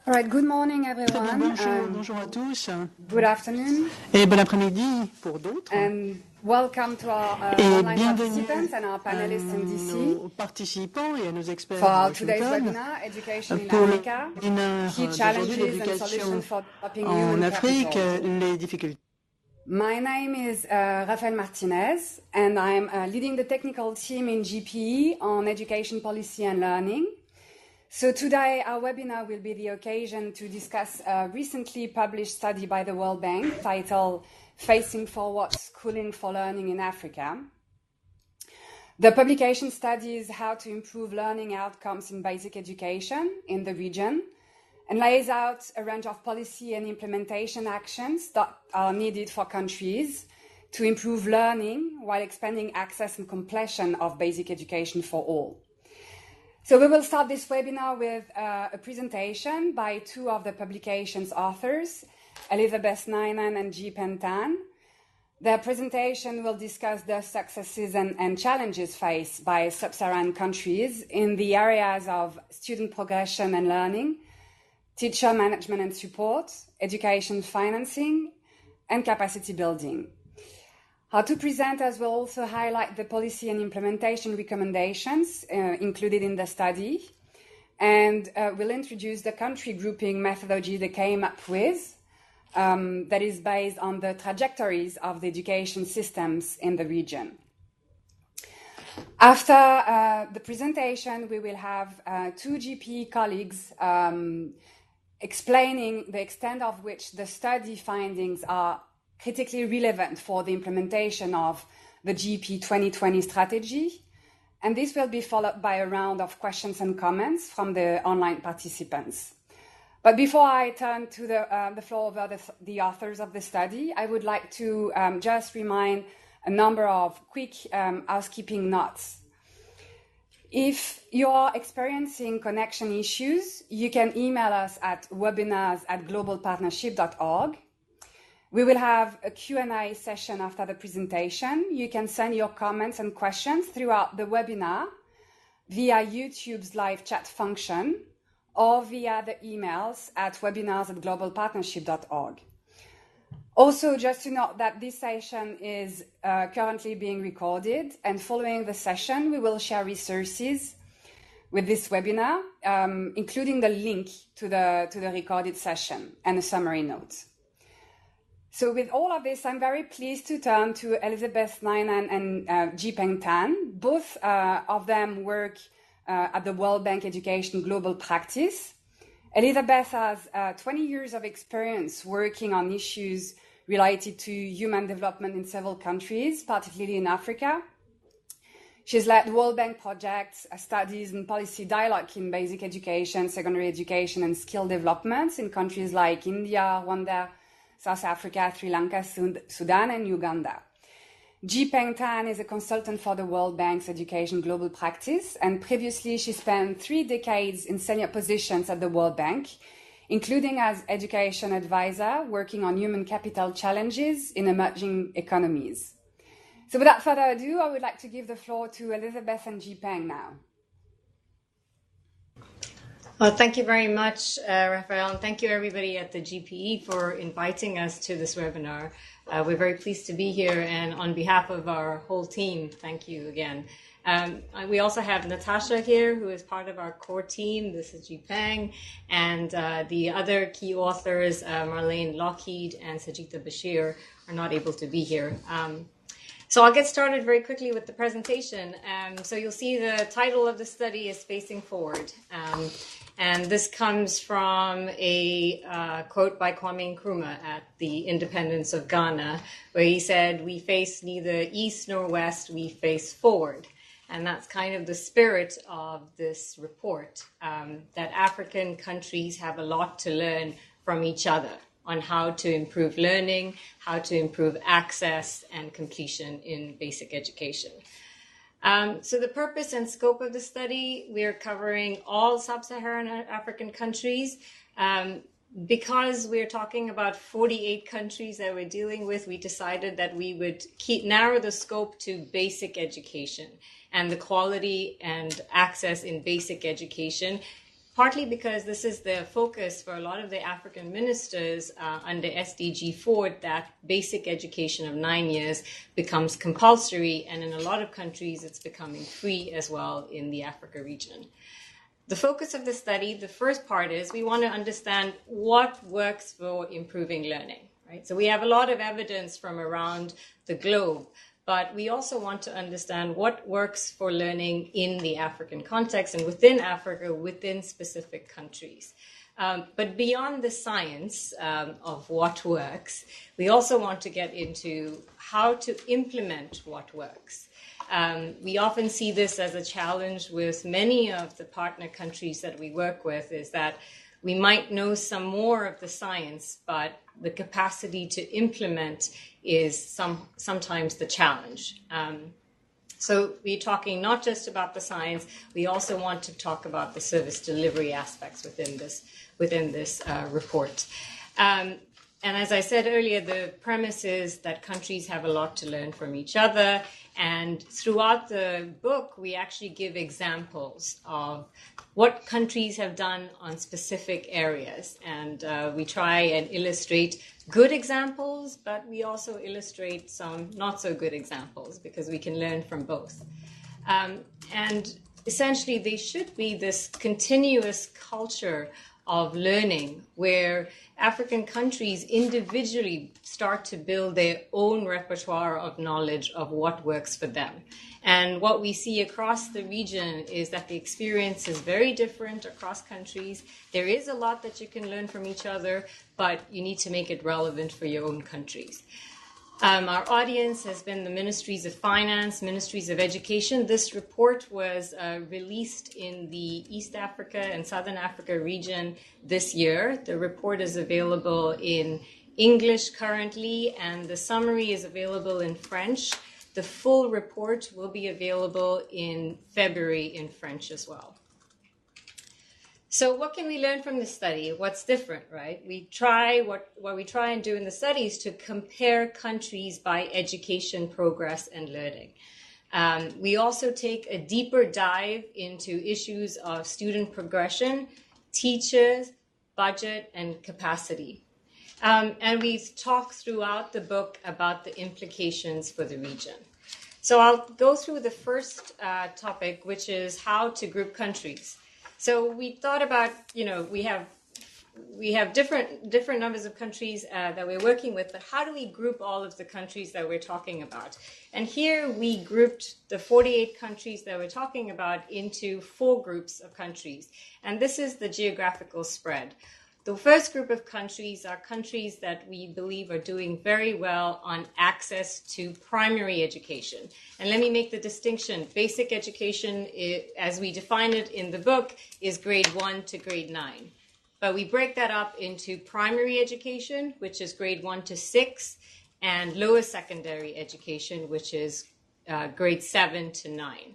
All right, good morning everyone. Bonjour à tous. Good afternoon. Et bon après-midi pour d'autres. And welcome to our online participants and our panelists in DC nos participants et à nos experts for our à today's Washington. webinar, Education in Pour le Africa, webinaire Key d'aujourd'hui, Challenges and l'éducation Solutions for Developing en Human Afrique, Capital. les difficultés. My name is Rafael Martinez, and I'm leading the technical team in GPE on education policy and learning. So today our webinar will be the occasion to discuss a recently published study by the World Bank titled Facing Forward Schooling for Learning in Africa. The publication studies how to improve learning outcomes in basic education in the region and lays out a range of policy and implementation actions that are needed for countries to improve learning while expanding access and completion of basic education for all. So we will start this webinar with a presentation by two of the publication's authors, Elizabeth Nynan and Ji-Pen Tan. Their presentation will discuss the successes and challenges faced by sub-Saharan countries in the areas of student progression and learning, teacher management and support, education financing, and capacity building. Our two presenters will also highlight the policy and implementation recommendations included in the study, and will introduce the country grouping methodology they came up with that is based on the trajectories of the education systems in the region. After the presentation, we will have two GP colleagues explaining the extent of which the study findings are critically relevant for the implementation of the GP 2020 strategy. And this will be followed by a round of questions and comments from the online participants. But before I turn to the floor over the authors of the study, I would like to just remind a number of quick housekeeping notes. If you're experiencing connection issues, you can email us at webinars@globalpartnership.org. We will have a Q&A session after the presentation. You can send your comments and questions throughout the webinar via YouTube's live chat function or via the emails at webinars@globalpartnership.org. Also, just to note that this session is currently being recorded, and following the session, we will share resources with this webinar, including the link to the recorded session and a summary note. So with all of this, I'm very pleased to turn to Elizabeth Nynan and Ji-Pen Tan. Both of them work at the World Bank Education Global Practice. Elizabeth has 20 years of experience working on issues related to human development in several countries, particularly in Africa. She's led World Bank projects, studies and policy dialogue in basic education, secondary education and skill developments in countries like India, Rwanda, South Africa, Sri Lanka, Sudan, and Uganda. Ji-Pen Tan is a consultant for the World Bank's Education Global Practice, and previously she spent 3 decades in senior positions at the World Bank, including as education advisor working on human capital challenges in emerging economies. So without further ado, I would like to give the floor to Elizabeth and Ji-Pen now. Well, thank you very much, Raphael, and thank you everybody at the GPE for inviting us to this webinar. We're very pleased to be here, and on behalf of our whole team, thank you again. We also have Natasha here, who is part of our core team. This is Ji-Pen, and the other key authors, Marlene Lockheed and Sajita Bashir, are not able to be here. So I'll get started very quickly with the presentation. So you'll see the title of the study is Facing Forward. And this comes from a quote by Kwame Nkrumah at the independence of Ghana, where he said, "We face neither east nor west, we face forward." And that's kind of the spirit of this report, that African countries have a lot to learn from each other on how to improve learning, how to improve access and completion in basic education. So the purpose and scope of the study, we're covering all Sub-Saharan African countries. Because we're talking about 48 countries that we're dealing with, we decided that we would narrow the scope to basic education and the quality and access in basic education partly because this is the focus for a lot of the African ministers under SDG 4, that basic education of 9 years becomes compulsory, and in a lot of countries it's becoming free as well in the Africa region. The focus of the study, the first part is we want to understand what works for improving learning, right? So we have a lot of evidence from around the globe, but we also want to understand what works for learning in the African context and within Africa, within specific countries. But beyond the science of what works, we also want to get into how to implement what works. We often see this as a challenge with many of the partner countries that we work with, is that we might know some more of the science, but the capacity to implement is sometimes the challenge. So we're talking not just about the science, we also want to talk about the service delivery aspects within this report. And as I said earlier, the premise is that countries have a lot to learn from each other. And throughout the book, we actually give examples of what countries have done on specific areas. And we try and illustrate good examples, but we also illustrate some not so good examples because we can learn from both. And essentially, they should be this continuous culture of learning where African countries individually start to build their own repertoire of knowledge of what works for them. And what we see across the region is that the experience is very different across countries. There is a lot that you can learn from each other, but you need to make it relevant for your own countries. Our audience has been the Ministries of Finance, Ministries of Education. This report was released in the East Africa and Southern Africa region this year. The report is available in English currently, and the summary is available in French. The full report will be available in February in French as well. So what can we learn from this study? What's different, right? What we try and do in the study is to compare countries by education progress and learning. We also take a deeper dive into issues of student progression, teachers, budget, and capacity. And we talk throughout the book about the implications for the region. So I'll go through the first topic, which is how to group countries. So we thought about, we have different numbers of countries that we're working with, but how do we group all of the countries that we're talking about? And here we grouped the 48 countries that we're talking about into 4 groups of countries. And this is the geographical spread. The first group of countries are countries that we believe are doing very well on access to primary education. And let me make the distinction. Basic education, as we define it in the book, is grade 1 to grade 9. But we break that up into primary education, which is grade 1 to 6, and lower secondary education, which is grade 7 to 9.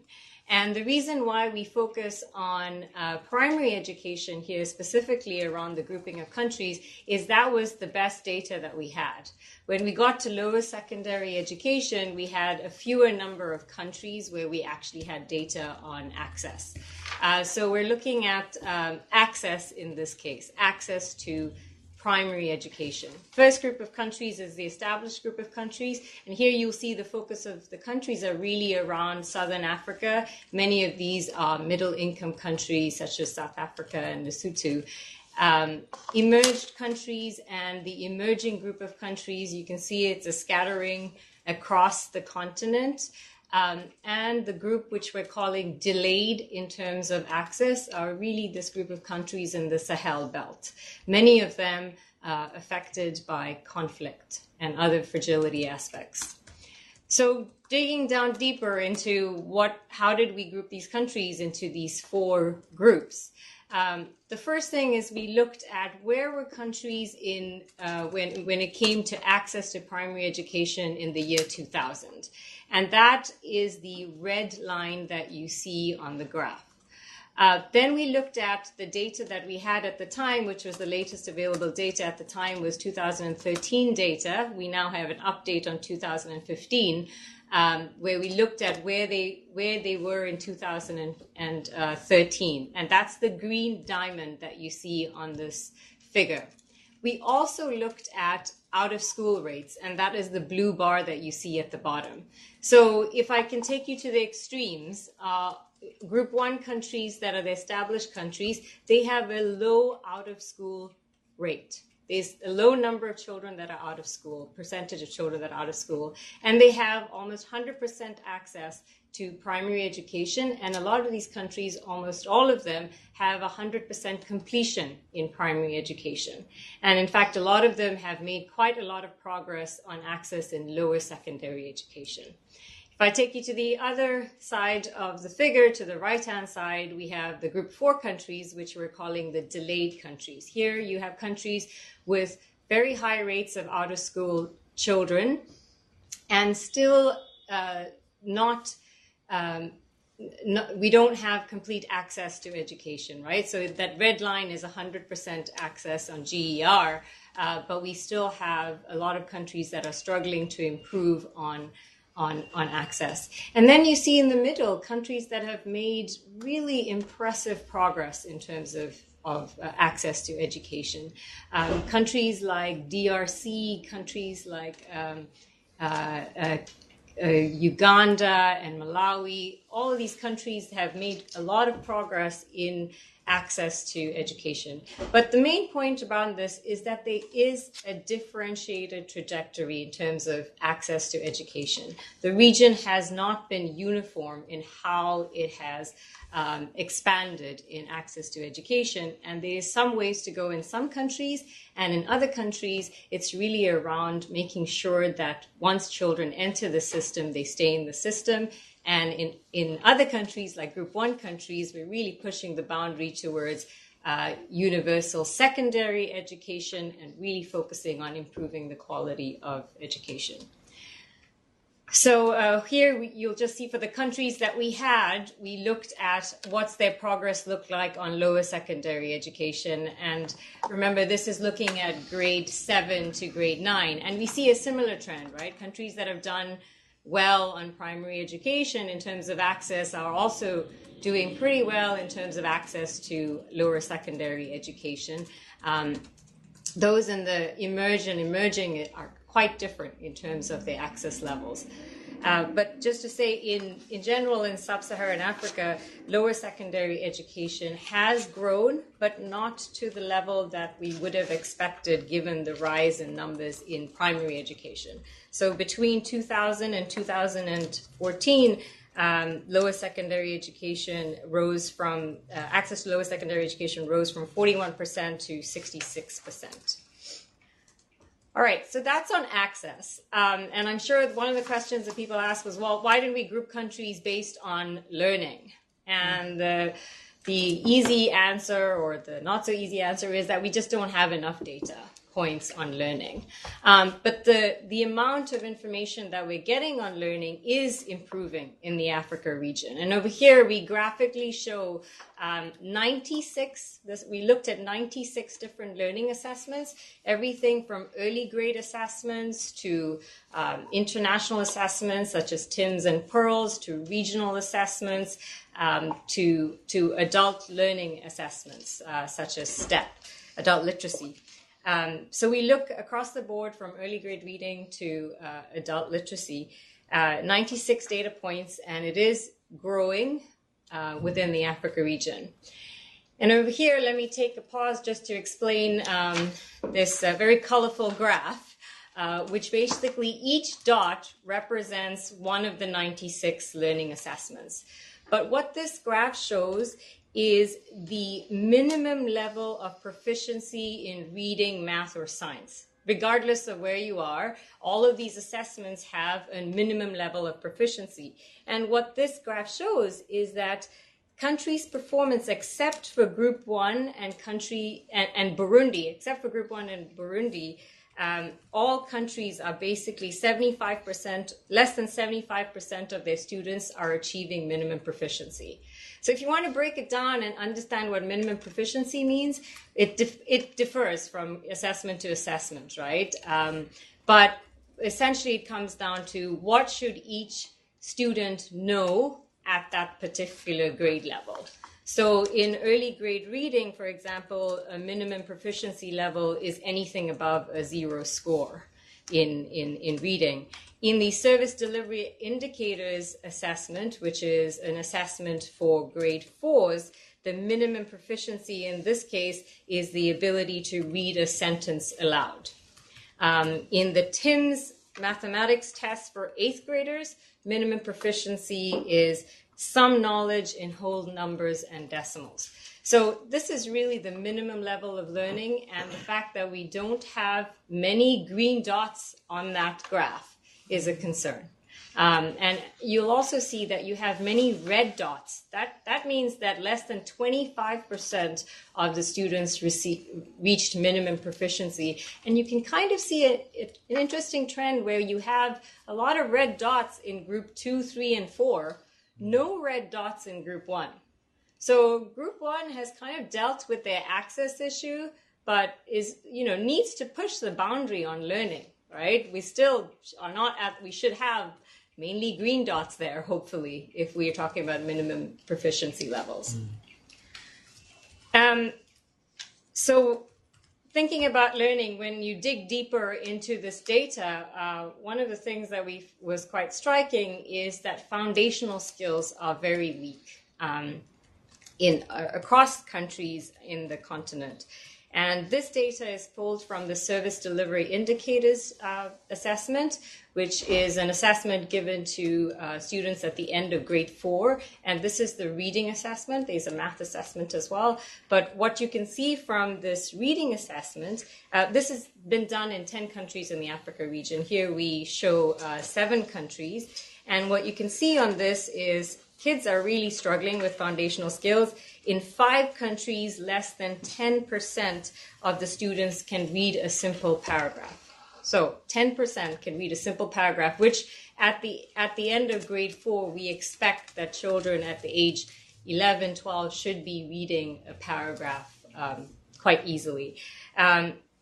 And the reason why we focus on primary education here, specifically around the grouping of countries, is that was the best data that we had. When we got to lower secondary education, we had a fewer number of countries where we actually had data on access. So we're looking at access in this case, access to primary education. First group of countries is the established group of countries. And here you'll see the focus of the countries are really around Southern Africa. Many of these are middle income countries such as South Africa and Lesotho. Emerged countries and the emerging group of countries, you can see it's a scattering across the continent. And the group which we're calling delayed in terms of access are really this group of countries in the Sahel belt. Many of them affected by conflict and other fragility aspects. So digging down deeper into how did we group these countries into these 4 groups? The first thing is we looked at where were countries in when it came to access to primary education in the year 2000. And that is the red line that you see on the graph. Then we looked at the data that we had at the time, which was the latest available data at the time was 2013 data. We now have an update on 2015. where we looked at where they were in 2013. And that's the green diamond that you see on this figure. We also looked at out-of-school rates, and that is the blue bar that you see at the bottom. So if I can take you to the extremes, Group 1 countries that are the established countries, they have a low out-of-school rate. There's a low number of children that are out of school, percentage of children that are out of school, and they have almost 100% access to primary education. And a lot of these countries, almost all of them, have 100% completion in primary education. And in fact, a lot of them have made quite a lot of progress on access in lower secondary education. If I take you to the other side of the figure, to the right-hand side, we have the Group 4 countries, which we're calling the delayed countries. Here you have countries with very high rates of out-of-school children and still we don't have complete access to education, right? So that red line is 100% access on GER, but we still have a lot of countries that are struggling to improve on access. And then you see in the middle countries that have made really impressive progress in terms of access to education. Countries like DRC, countries like Uganda and Malawi, all of these countries have made a lot of progress in access to education. But the main point about this is that there is a differentiated trajectory in terms of access to education. The region has not been uniform in how it has expanded in access to education, and there is some ways to go in some countries, and in other countries it's really around making sure that once children enter the system, they stay in the system. And in other countries, like Group 1 countries, we're really pushing the boundary towards universal secondary education and really focusing on improving the quality of education. So here you'll just see for the countries that we had, we looked at what's their progress look like on lower secondary education. And remember, this is looking at grade 7 to grade 9. And we see a similar trend, right? Countries that have done well on primary education in terms of access are also doing pretty well in terms of access to lower secondary education. Those in the emerging are quite different in terms of their access levels. But just to say, in general, in Sub-Saharan Africa, lower secondary education has grown, but not to the level that we would have expected given the rise in numbers in primary education. So between 2000 and 2014, lower secondary education rose from, access to lower secondary education rose from 41% to 66%. All right, so that's on access. And I'm sure one of the questions that people ask was, well, why didn't we group countries based on learning? And the easy answer, or the not so easy answer, is that we just don't have enough data points on learning. But the amount of information that we're getting on learning is improving in the Africa region. And over here, we graphically show 96, we looked at 96 different learning assessments, everything from early grade assessments to international assessments such as TIMSS and PEARLS, to regional assessments, to adult learning assessments such as STEP, adult literacy. So we look across the board from early grade reading to adult literacy, 96 data points, and it is growing within the Africa region. And over here, let me take a pause just to explain this very colorful graph, which basically each dot represents one of the 96 learning assessments. But what this graph shows is the minimum level of proficiency in reading, math, or science. Regardless of where you are, all of these assessments have a minimum level of proficiency. And what this graph shows is that countries' performance, except for Group 1 and Burundi, except for Group 1 and Burundi, all countries are basically 75%, less than 75% of their students are achieving minimum proficiency. So if you want to break it down and understand what minimum proficiency means, it differs from assessment to assessment, right? But essentially it comes down to what should each student know at that particular grade level. So in early grade reading, for example, a minimum proficiency level is anything above a 0 score in reading. In the service delivery indicators assessment, which is an assessment for grade 4s, the minimum proficiency in this case is the ability to read a sentence aloud. In the TIMSS mathematics test for 8th graders, minimum proficiency is some knowledge in whole numbers and decimals. So this is really the minimum level of learning, and the fact that we don't have many green dots on that graph is a concern. And you'll also see that you have many red dots. That means that less than 25% of the students reached minimum proficiency. And you can kind of see an interesting trend where you have a lot of red dots in group 2, 3, and 4, no red dots in group 1. So group 1 has kind of dealt with their access issue, but needs to push the boundary on learning, right? We still are not we should have mainly green dots there, hopefully, if we are talking about minimum proficiency levels. So thinking about learning, when you dig deeper into this data, one of the things that was quite striking is that foundational skills are very weak across countries in the continent. And this data is pulled from the Service Delivery Indicators assessment, which is an assessment given to students at the end of grade 4. And this is the reading assessment. There's a math assessment as well. But what you can see from this reading assessment, this has been done in 10 countries in the Africa region. Here we show 7 countries. And what you can see on this is kids are really struggling with foundational skills. In 5 countries, less than 10% of the students can read a simple paragraph. So 10% can read a simple paragraph, which at the end of grade 4, we expect that children at the age 11, 12 should be reading a paragraph quite easily.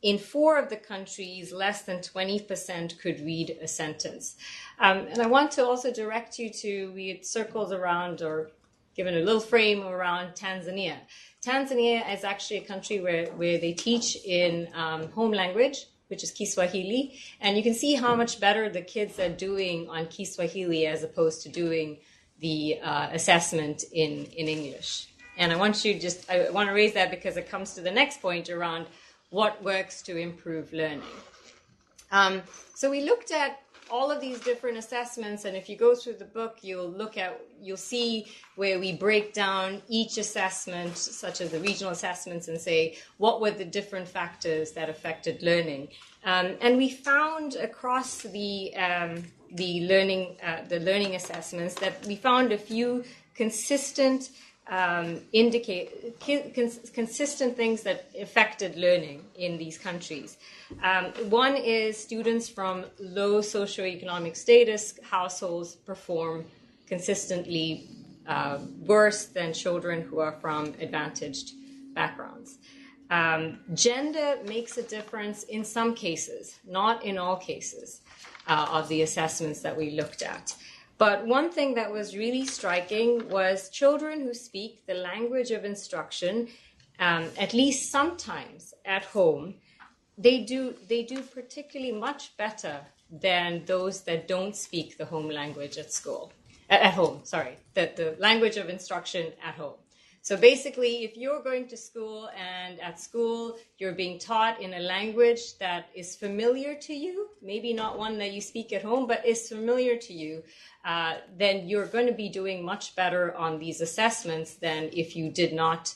In 4 of the countries, less than 20% could read a sentence. And I want to also direct you to, we had circled around or given a little frame around Tanzania. Tanzania is actually a country where they teach in home language, which is Kiswahili. And you can see how much better the kids are doing on Kiswahili as opposed to doing the assessment in English. And I want to raise that because it comes to the next point around what works to improve learning. So we looked at all of these different assessments, and if you go through the book, you'll see where we break down each assessment, such as the regional assessments, and say what were the different factors that affected learning. And we found across the learning assessments that we found a few consistent consistent things that affected learning in these countries. One is students from low socioeconomic status households perform consistently worse than children who are from advantaged backgrounds. Gender makes a difference in some cases, not in all cases of the assessments that we looked at. But one thing that was really striking was children who speak the language of instruction, at least sometimes at home, they do particularly much better than those that don't speak the home language at home, the language of instruction at home. So basically, if you're going to school and at school you're being taught in a language that is familiar to you, maybe not one that you speak at home, but is familiar to you, then you're going to be doing much better on these assessments than if you did not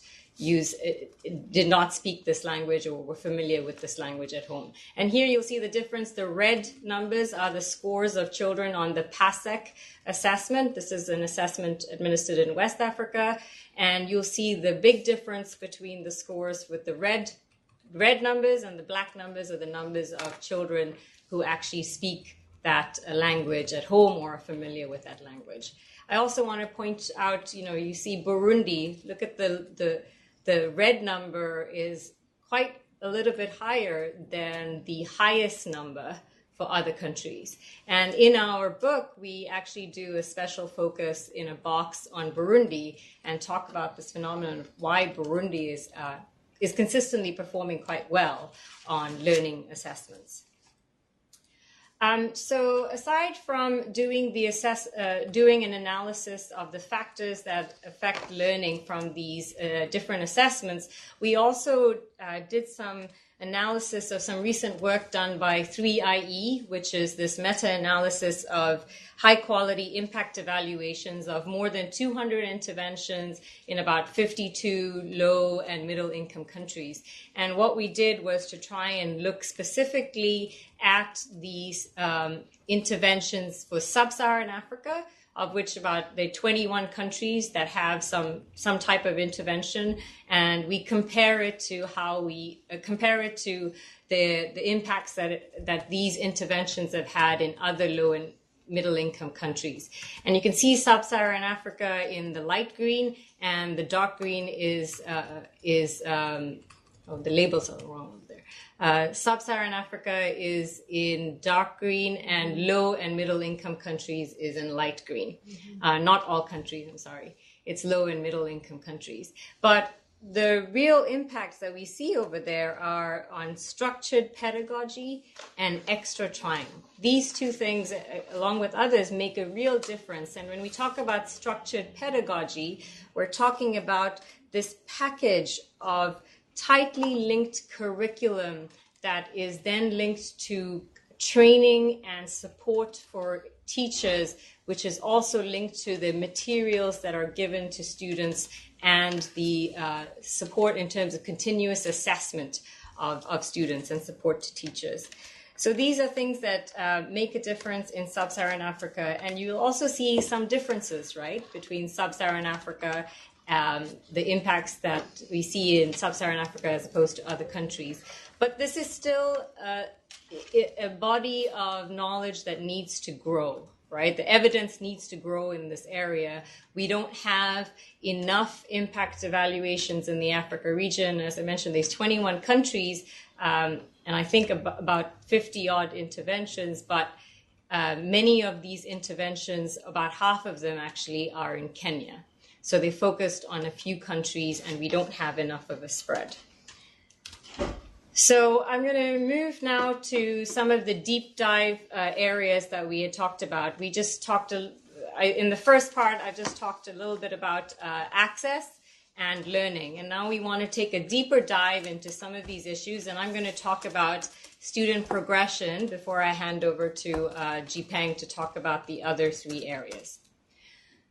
speak this language or were familiar with this language at home. And here you'll see the difference. The red numbers are the scores of children on the PASEC assessment. This is an assessment administered in West Africa. And you'll see the big difference between the scores with the red numbers and the black numbers are the numbers of children who actually speak that language at home or are familiar with that language. I also want to point out, you see Burundi. Look at the red number is quite a little bit higher than the highest number for other countries. And in our book, we actually do a special focus in a box on Burundi and talk about this phenomenon of why Burundi is consistently performing quite well on learning assessments. So aside from doing an analysis of the factors that affect learning from these different assessments, we also did some analysis of some recent work done by 3IE, which is this meta-analysis of high-quality impact evaluations of more than 200 interventions in about 52 low and middle-income countries. And what we did was to try and look specifically at these interventions for Sub-Saharan Africa, of which about there are 21 countries that have some type of intervention, and we compare it to the impacts that these interventions have had in other low and middle income countries. And you can see Sub-Saharan Africa in the light green, and the dark green is the labels are wrong over there. Sub-Saharan Africa is in dark green, and low and middle income countries is in light green. Not all countries, I'm sorry. It's low and middle income countries. But the real impacts that we see over there are on structured pedagogy and extra trying. These two things, along with others, make a real difference. And when we talk about structured pedagogy, we're talking about this package of tightly linked curriculum that is then linked to training and support for teachers, which is also linked to the materials that are given to students and the support in terms of continuous assessment of students and support to teachers. So these are things that make a difference in Sub-Saharan Africa. And you'll also see some differences, right, between Sub-Saharan Africa, the impacts that we see in Sub-Saharan Africa as opposed to other countries. But this is still a body of knowledge that needs to grow, right? The evidence needs to grow in this area. We don't have enough impact evaluations in the Africa region. As I mentioned, there's 21 countries, and I think about 50 odd interventions, but many of these interventions, about half of them actually are in Kenya. So they focused on a few countries, and we don't have enough of a spread. So I'm going to move now to some of the deep dive areas that we had talked about. We just talked, in the first part, I just talked a little bit about access and learning. And now we want to take a deeper dive into some of these issues. And I'm going to talk about student progression before I hand over to Jipeng to talk about the other three areas.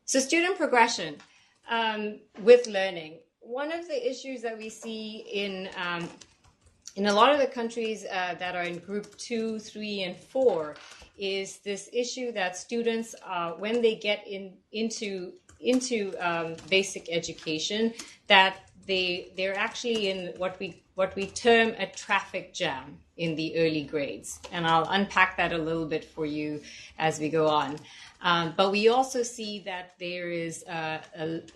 So student progression with learning. One of the issues that we see in a lot of the countries that are in group 2, 3, and 4 is this issue that students, when they get into basic education, that they're actually in what we term a traffic jam in the early grades. And I'll unpack that a little bit for you as we go on. But we also see that there is a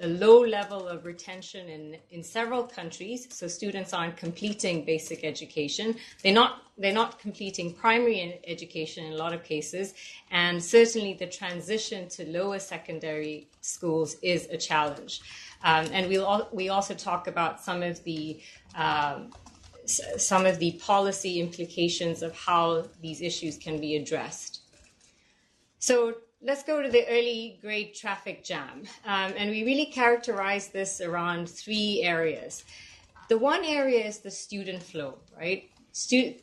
low level of retention in several countries. So students aren't completing basic education. They're not completing primary education in a lot of cases. And certainly the transition to lower secondary schools is a challenge. And we also talk about some of the policy implications of how these issues can be addressed. So let's go to the early grade traffic jam. And we really characterize this around 3 areas. The one area is the student flow, right?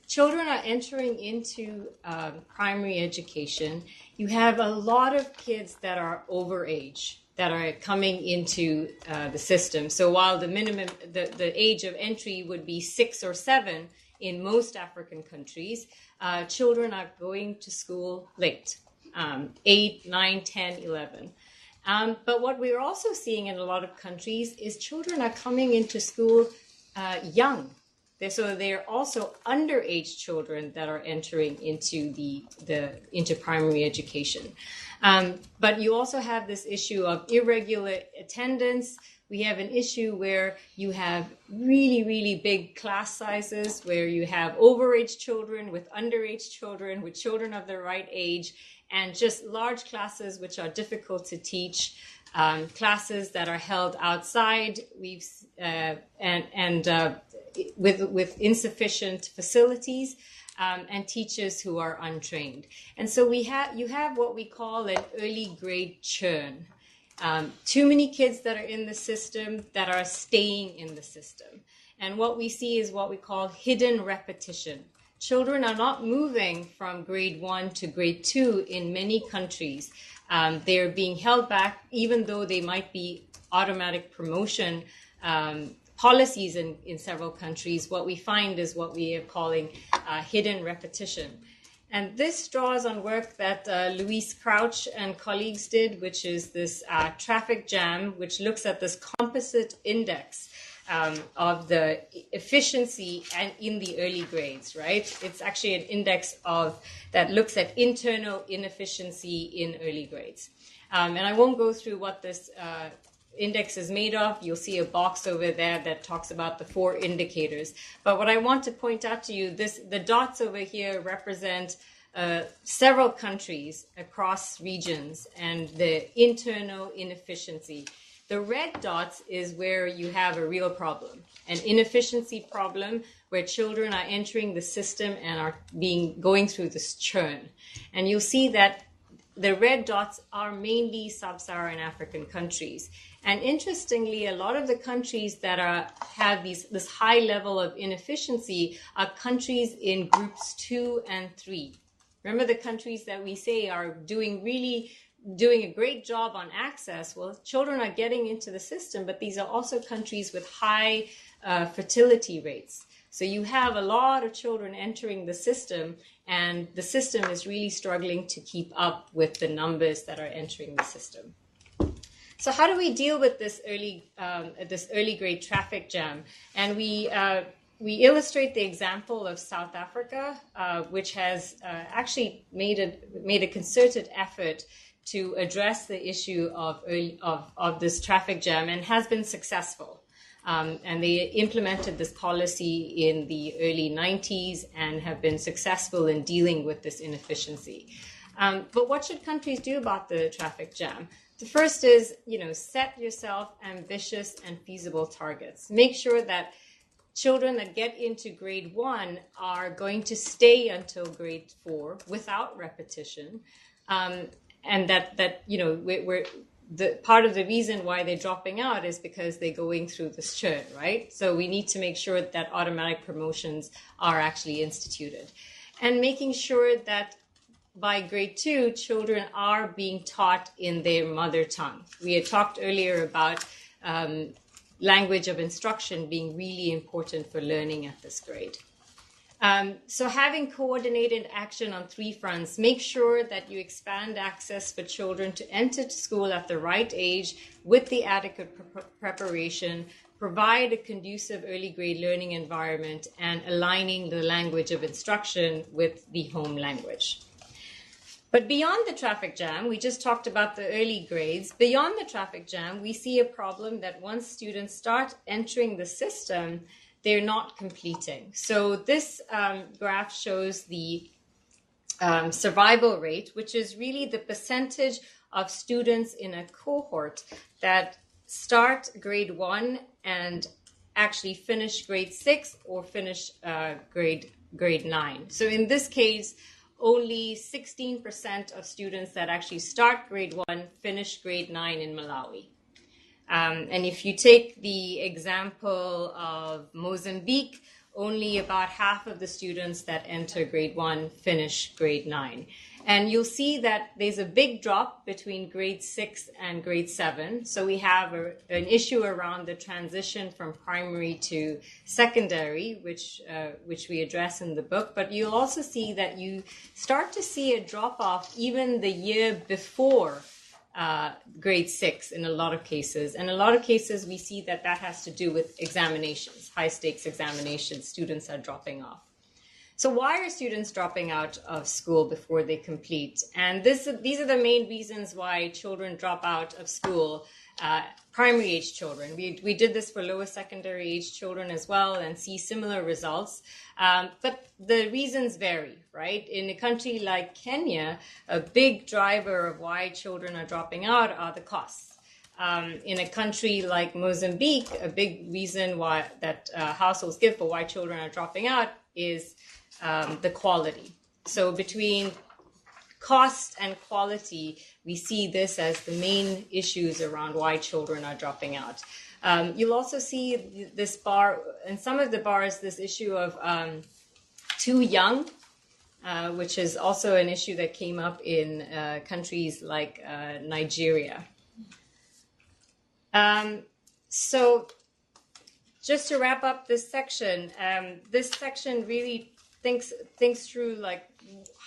Children are entering into primary education. You have a lot of kids that are overage that are coming into the system. So while the age of entry would be 6 or 7 in most African countries, children are going to school late. 8, 9, 10, 11. But what we're also seeing in a lot of countries is children are coming into school young. So they're also underage children that are entering into primary education. But you also have this issue of irregular attendance, We have an issue where you have really, really big class sizes, where you have overage children with underage children, with children of the right age, and just large classes which are difficult to teach, classes that are held outside. With insufficient facilities, and teachers who are untrained. And so you have what we call an early grade churn. Too many kids that are in the system that are staying in the system. And what we see is what we call hidden repetition. Children are not moving from grade 1 to grade 2 in many countries. They're being held back, even though they might be automatic promotion policies in several countries. What we find is what we are calling hidden repetition. And this draws on work that Louise Crouch and colleagues did, which is this traffic jam, which looks at this composite index of the efficiency and in the early grades, right? It's actually an index that looks at internal inefficiency in early grades. And I won't go through what this index is made of. You'll see a box over there that talks about the 4 indicators. But what I want to point out to you, the dots over here represent several countries across regions and the internal inefficiency. The red dots is where you have a real problem, an inefficiency problem where children are entering the system and are going through this churn. And you'll see that the red dots are mainly Sub-Saharan African countries. And interestingly, a lot of the countries that have this high level of inefficiency are countries in groups 2 and 3. Remember the countries that we say are doing a great job on access? Well, children are getting into the system, but these are also countries with high fertility rates. So you have a lot of children entering the system, and the system is really struggling to keep up with the numbers that are entering the system. So how do we deal with this early grade traffic jam? And we illustrate the example of South Africa, which has actually made a concerted effort to address the issue of this traffic jam, and has been successful. And they implemented this policy in the early 90s and have been successful in dealing with this inefficiency. But what should countries do about the traffic jam? The first is, set yourself ambitious and feasible targets. Make sure that children that get into grade 1 are going to stay until grade 4 without repetition. And that the part of the reason why they're dropping out is because they're going through this churn, right? So we need to make sure that automatic promotions are actually instituted. And making sure that by grade 2, children are being taught in their mother tongue. We had talked earlier about language of instruction being really important for learning at this grade. So having coordinated action on 3 fronts, make sure that you expand access for children to enter school at the right age with the adequate preparation, provide a conducive early grade learning environment, and aligning the language of instruction with the home language. But beyond the traffic jam, we just talked about the early grades. Beyond the traffic jam, we see a problem that once students start entering the system, they're not completing. So this graph shows the survival rate, which is really the percentage of students in a cohort that start grade 1 and actually finish grade 6 or finish grade 9. So in this case, only 16% of students that actually start grade 1 finish grade 9 in Malawi. And if you take the example of Mozambique, only about half of the students that enter grade 1 finish grade 9. And you'll see that there's a big drop between grade 6 and grade 7. So we have an issue around the transition from primary to secondary, which we address in the book. But you'll also see that you start to see a drop-off even the year before grade 6 in a lot of cases. And in a lot of cases, we see that has to do with examinations, high-stakes examinations. Students are dropping off. So why are students dropping out of school before they complete? And these are the main reasons why children drop out of school. primary age children. We did this for lower secondary age children as well and see similar results. But the reasons vary, right? In a country like Kenya, a big driver of why children are dropping out are the costs. In a country like Mozambique, a big reason why that households give for why children are dropping out is the quality. So between cost and quality, we see this as the main issues around why children are dropping out. You'll also see this bar, in some of the bars, this issue of too young, which is also an issue that came up in countries like Nigeria. So just to wrap up this section really thinks through, like,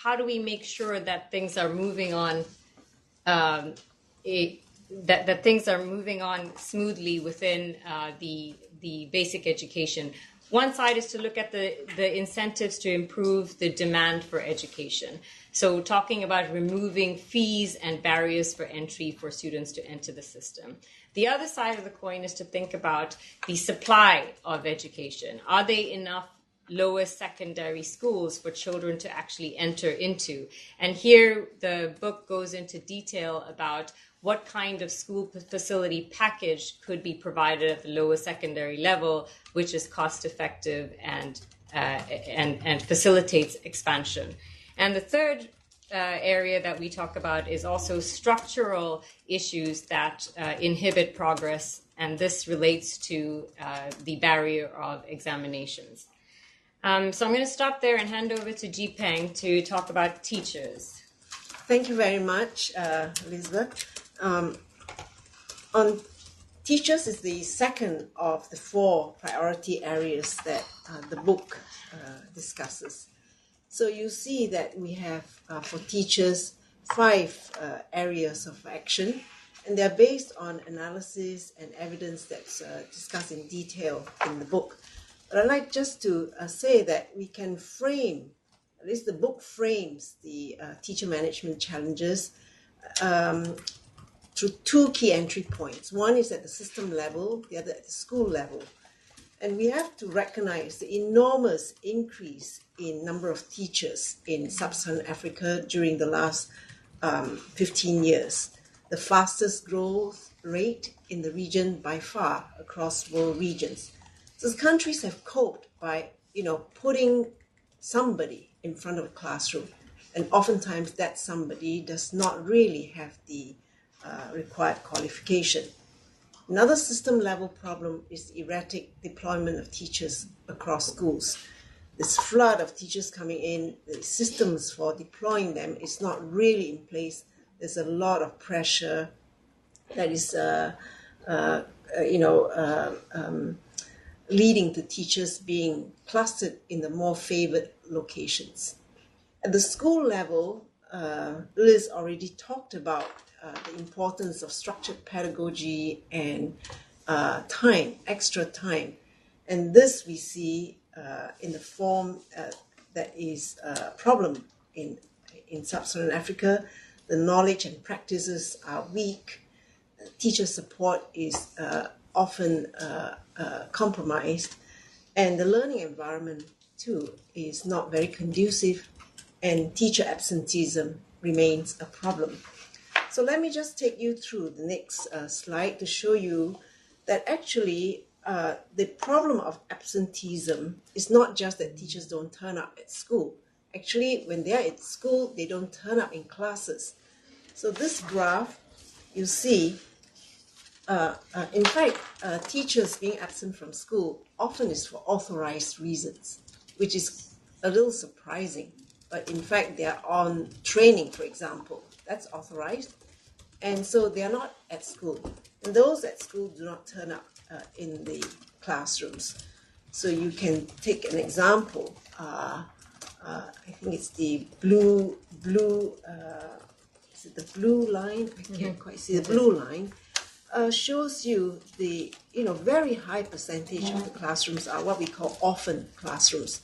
how do we make sure that things are moving on, that things are moving on smoothly within the basic education. One side is to look at the incentives to improve the demand for education. So talking about removing fees and barriers for entry for students to enter the system. The other side of the coin is to think about the supply of education. Are there enough lower secondary schools for children to actually enter into? And here the book goes into detail about what kind of school facility package could be provided at the lower secondary level, which is cost effective and facilitates expansion. And the third area that we talk about is also structural issues that inhibit progress, and this relates to the barrier of examinations. So I'm going to stop there and hand over to Ji Peng to talk about teachers. Thank you very much, Elizabeth. On teachers is the second of the 4 priority areas that the book discusses. So you see that we have, for teachers, 5 areas of action, and they're based on analysis and evidence that's discussed in detail in the book. But I'd like just to say that we can frame, at least the book frames the teacher management challenges through 2 key entry points. One is at the system level, the other at the school level. And we have to recognize the enormous increase in number of teachers in Sub-Saharan Africa during the last 15 years. The fastest growth rate in the region by far across world regions. So countries have coped by, putting somebody in front of a classroom. And oftentimes that somebody does not really have the required qualification. Another system-level problem is the erratic deployment of teachers across schools. This flood of teachers coming in, the systems for deploying them is not really in place. There's a lot of pressure that is, leading to teachers being clustered in the more favored locations. At the school level, Liz already talked about the importance of structured pedagogy and extra time. And this we see in the form that is a problem in Sub-Saharan Africa. The knowledge and practices are weak. Teacher support is often compromised. And the learning environment, too, is not very conducive, and teacher absenteeism remains a problem. So let me just take you through the next slide to show you that actually the problem of absenteeism is not just that teachers don't turn up at school. Actually, when they're at school, they don't turn up in classes. So this graph, you see, in fact, teachers being absent from school often is for authorized reasons, which is a little surprising. But in fact, they are on training, for example. That's authorized. And so they are not at school. And those at school do not turn up in the classrooms. So you can take an example. I think it's the blue, is it the blue line? I can't quite see. The blue line shows you the very high percentage of the classrooms are what we call orphan classrooms.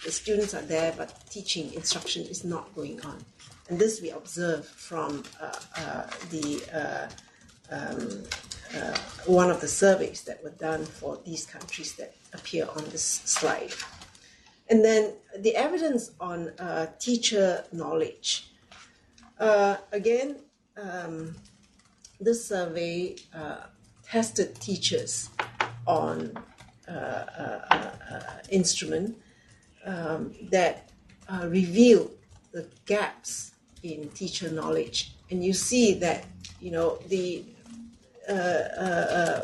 The students are there, but teaching instruction is not going on. And this we observe from the one of the surveys that were done for these countries that appear on this slide. And then the evidence on teacher knowledge. Again, this survey tested teachers on instrument that reveal the gaps in teacher knowledge. And you see that, you know,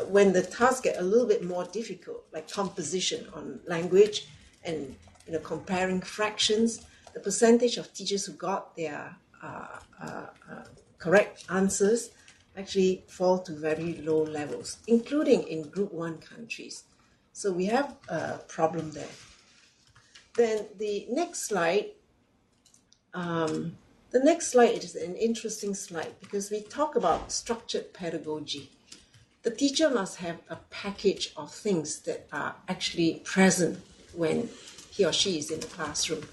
when the tasks get a little bit more difficult, like composition on language and, you know, comparing fractions, the percentage of teachers who got their correct answers actually fall to very low levels, including in Group 1 countries. So we have a problem there. Then the next slide is an interesting slide because we talk about structured pedagogy. The teacher must have a package of things that are actually present when he or she is in the classroom.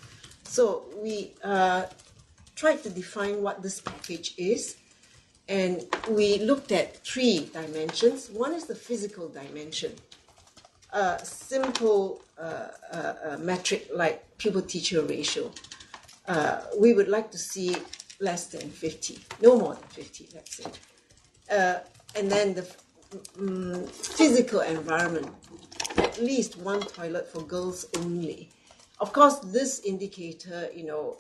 So we tried to define what this package is, and we looked at 3 dimensions. One is the physical dimension. A simple metric like pupil-teacher ratio. We would like to see less than 50, no more than 50, let's say. And then the physical environment, at least 1 toilet for girls only. Of course, this indicator, you know,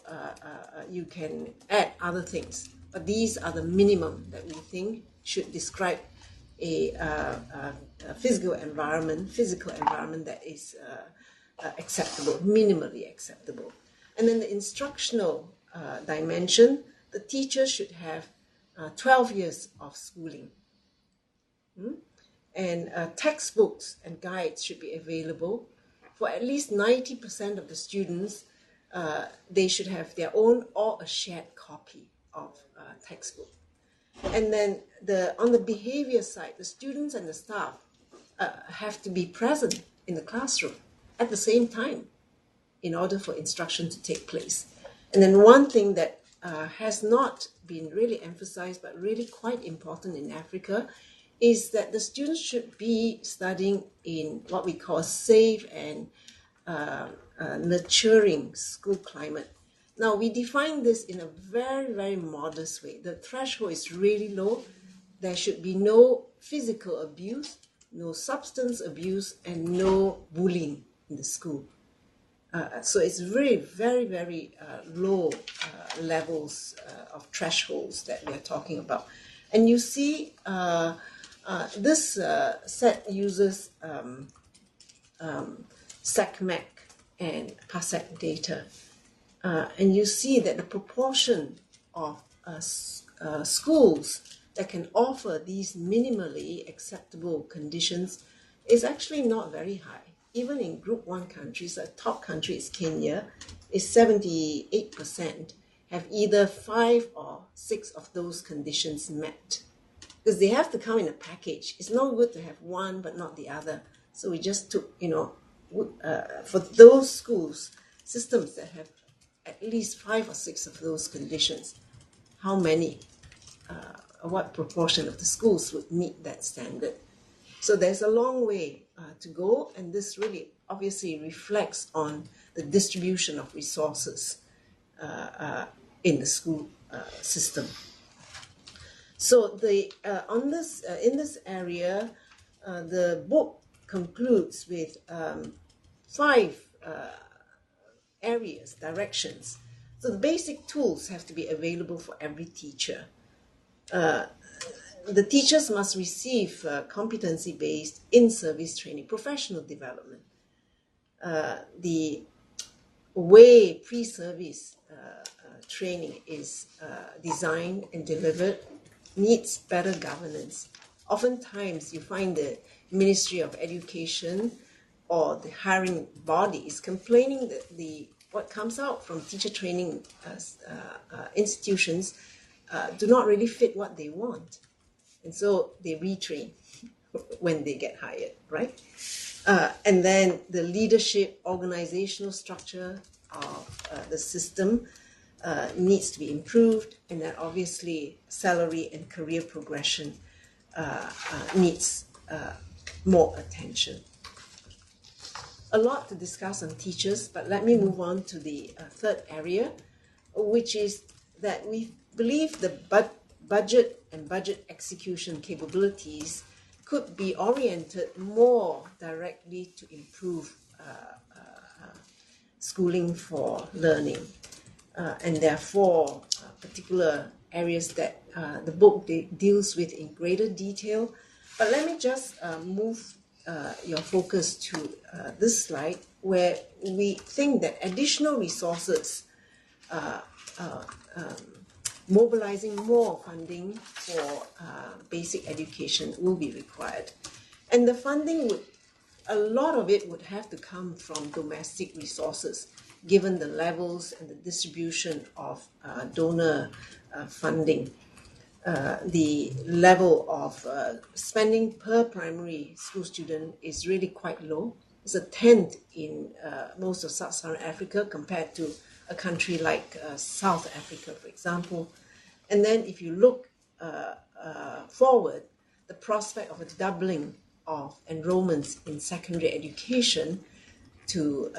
you can add other things, but these are the minimum that we think should describe a physical environment that is acceptable, minimally acceptable. And then the instructional dimension, the teacher should have 12 years of schooling. And textbooks and guides should be available. For at least 90% of the students, they should have their own or a shared copy of textbook. And then on the behavior side, the students and the staff have to be present in the classroom at the same time in order for instruction to take place. And then one thing that has not been really emphasized but really quite important in Africa is that the students should be studying in what we call safe and nurturing school climate. Now, we define this in a very, very modest way. The threshold is really low. There should be no physical abuse, no substance abuse, and no bullying in the school. So it's very, very, very low levels of thresholds that we are talking about. And you see this set uses SACMAC and PASEC data. And you see that the proportion of schools that can offer these minimally acceptable conditions is actually not very high. Even in Group 1 countries, the top country is Kenya, is 78% have either 5 or 6 of those conditions met. Because they have to come in a package. It's no good to have one but not the other. So we just took, for those schools, systems that have at least 5 or 6 of those conditions, how many, what proportion of the schools would meet that standard? So there's a long way to go, and this really obviously reflects on the distribution of resources in the school system. So in this area, the book concludes with 5 areas, directions. So the basic tools have to be available for every teacher. The teachers must receive competency-based in-service training, professional development. The way pre-service training is designed and delivered needs better governance. Oftentimes, you find the Ministry of Education or the hiring body is complaining that what comes out from teacher training institutions do not really fit what they want. And so they retrain when they get hired, right? And then the leadership, organizational structure of the system needs to be improved. And then obviously salary and career progression needs more attention. A lot to discuss on teachers, but let me move on to the third area, which is that we believe the budget and budget execution capabilities could be oriented more directly to improve schooling for learning. And there are four particular areas that the book deals with in greater detail. But let me just move your focus to this slide, where we think that additional resources, mobilizing more funding for basic education will be required. And the funding a lot of it would have to come from domestic resources, given the levels and the distribution of donor funding. The level of spending per primary school student is really quite low. It's a tenth in most of Sub-Saharan Africa compared to a country like South Africa, for example. And then if you look forward, the prospect of a doubling of enrollments in secondary education to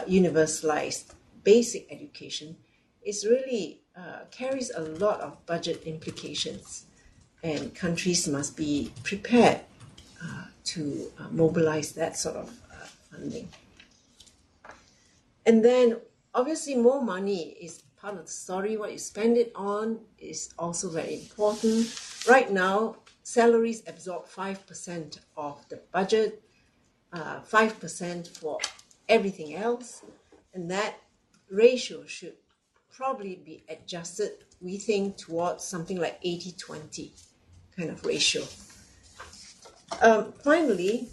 universalized basic education is really carries a lot of budget implications, and countries must be prepared to mobilize that sort of funding. And then obviously more money is part of the story. What you spend it on is also very important. Right now, salaries absorb 5% of the budget, 5% for everything else, and that ratio should probably be adjusted, we think, towards something like 80-20 kind of ratio. Finally,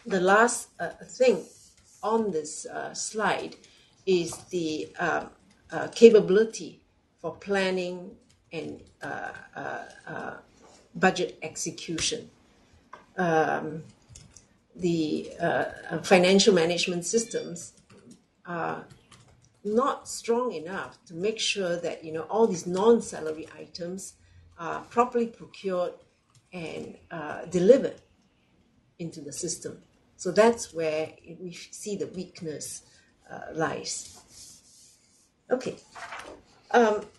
the last thing on this slide is the capability for planning and budget execution. The financial management systems are not strong enough to make sure that all these non-salary items are properly procured and delivered into the system. So that's where we see the weakness lies. Okay,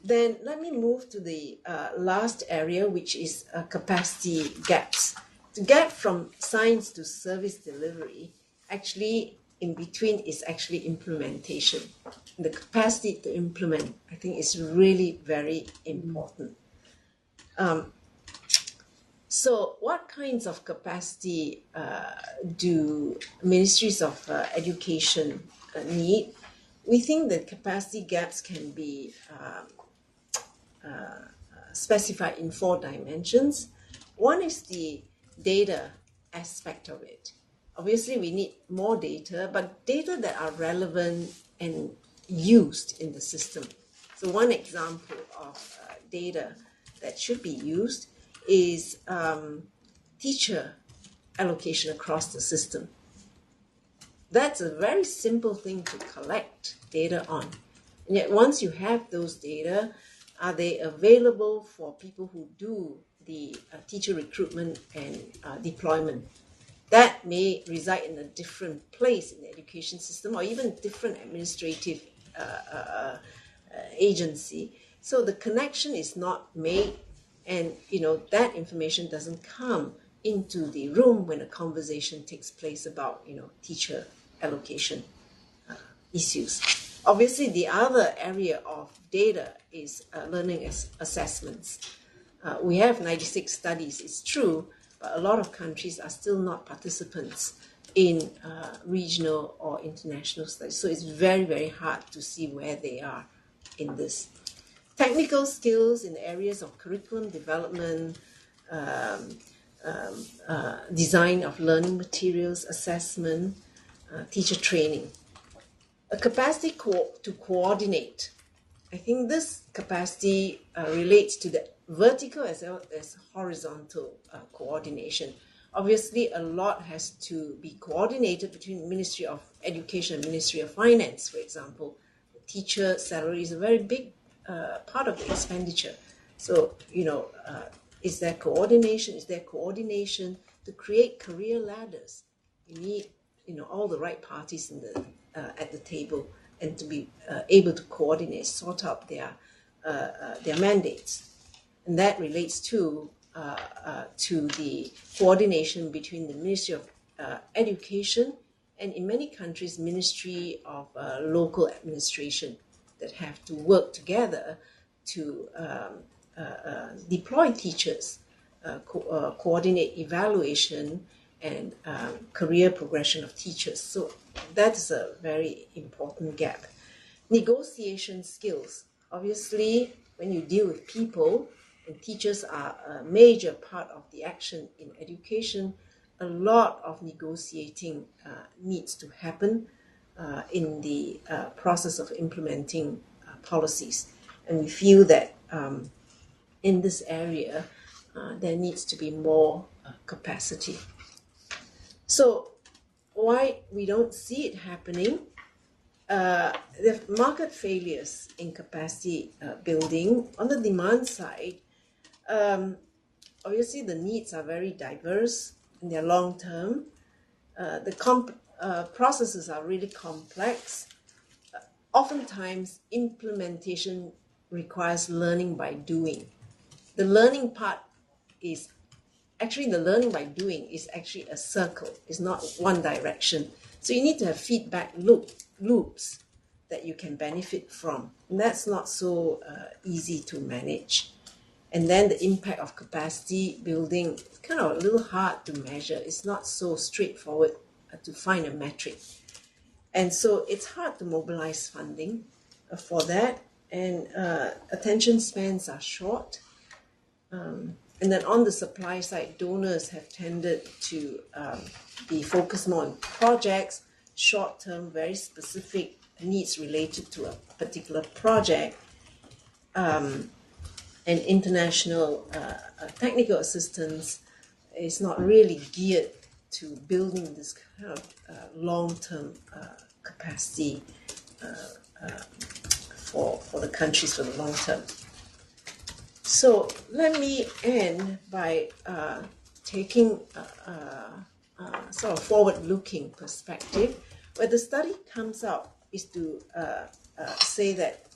then let me move to the last area, which is capacity gaps. To get from science to service delivery, actually in between is actually implementation. The capacity to implement, I think, is really very important. So what kinds of capacity do ministries of education need? We think that capacity gaps can be specified in 4 dimensions. One is the data aspect of it. Obviously, we need more data, but data that are relevant and used in the system. So one example of data that should be used is teacher allocation across the system. That's a very simple thing to collect data on. And yet once you have those data, are they available for people who do the teacher recruitment and deployment? That may reside in a different place in the education system or even different administrative agency. So the connection is not made, and that information doesn't come into the room when a conversation takes place about teacher allocation issues. Obviously, the other area of data is learning assessments. We have 96 studies, it's true, but a lot of countries are still not participants in regional or international studies. So it's very, very hard to see where they are in this. Technical skills in the areas of curriculum development, design of learning materials, assessment, teacher training. A capacity to coordinate. I think this capacity relates to the vertical as well as horizontal coordination. Obviously, a lot has to be coordinated between Ministry of Education and Ministry of Finance, for example. The teacher salary is a very big part of the expenditure. So, Is there coordination? Is there coordination to create career ladders? You need, all the right parties in the at the table, and to be able to coordinate, sort out their mandates, and that relates to the coordination between the Ministry of Education and, in many countries, Ministry of Local Administration, that have to work together to deploy teachers, coordinate evaluation and career progression of teachers. So that's a very important gap. Negotiation skills. Obviously, when you deal with people, and teachers are a major part of the action in education, a lot of negotiating needs to happen in the process of implementing policies. And we feel that in this area, there needs to be more capacity. So why we don't see it happening? The market failures in capacity building. On the demand side, obviously the needs are very diverse and they're long term. The processes are really complex. Oftentimes, implementation requires learning by doing. The learning part is the learning by doing is actually a circle. It's not one direction. So you need to have feedback loops that you can benefit from. And that's not so easy to manage. And then the impact of capacity building is kind of a little hard to measure. It's not so straightforward to find a metric. And so it's hard to mobilize funding for that. And attention spans are short. And then on the supply side, donors have tended to be focused more on projects, short-term, very specific needs related to a particular project. And international technical assistance is not really geared to building this kind of long-term capacity for the countries for the long term. So let me end by taking a sort of forward-looking perspective, where the study comes out is to say that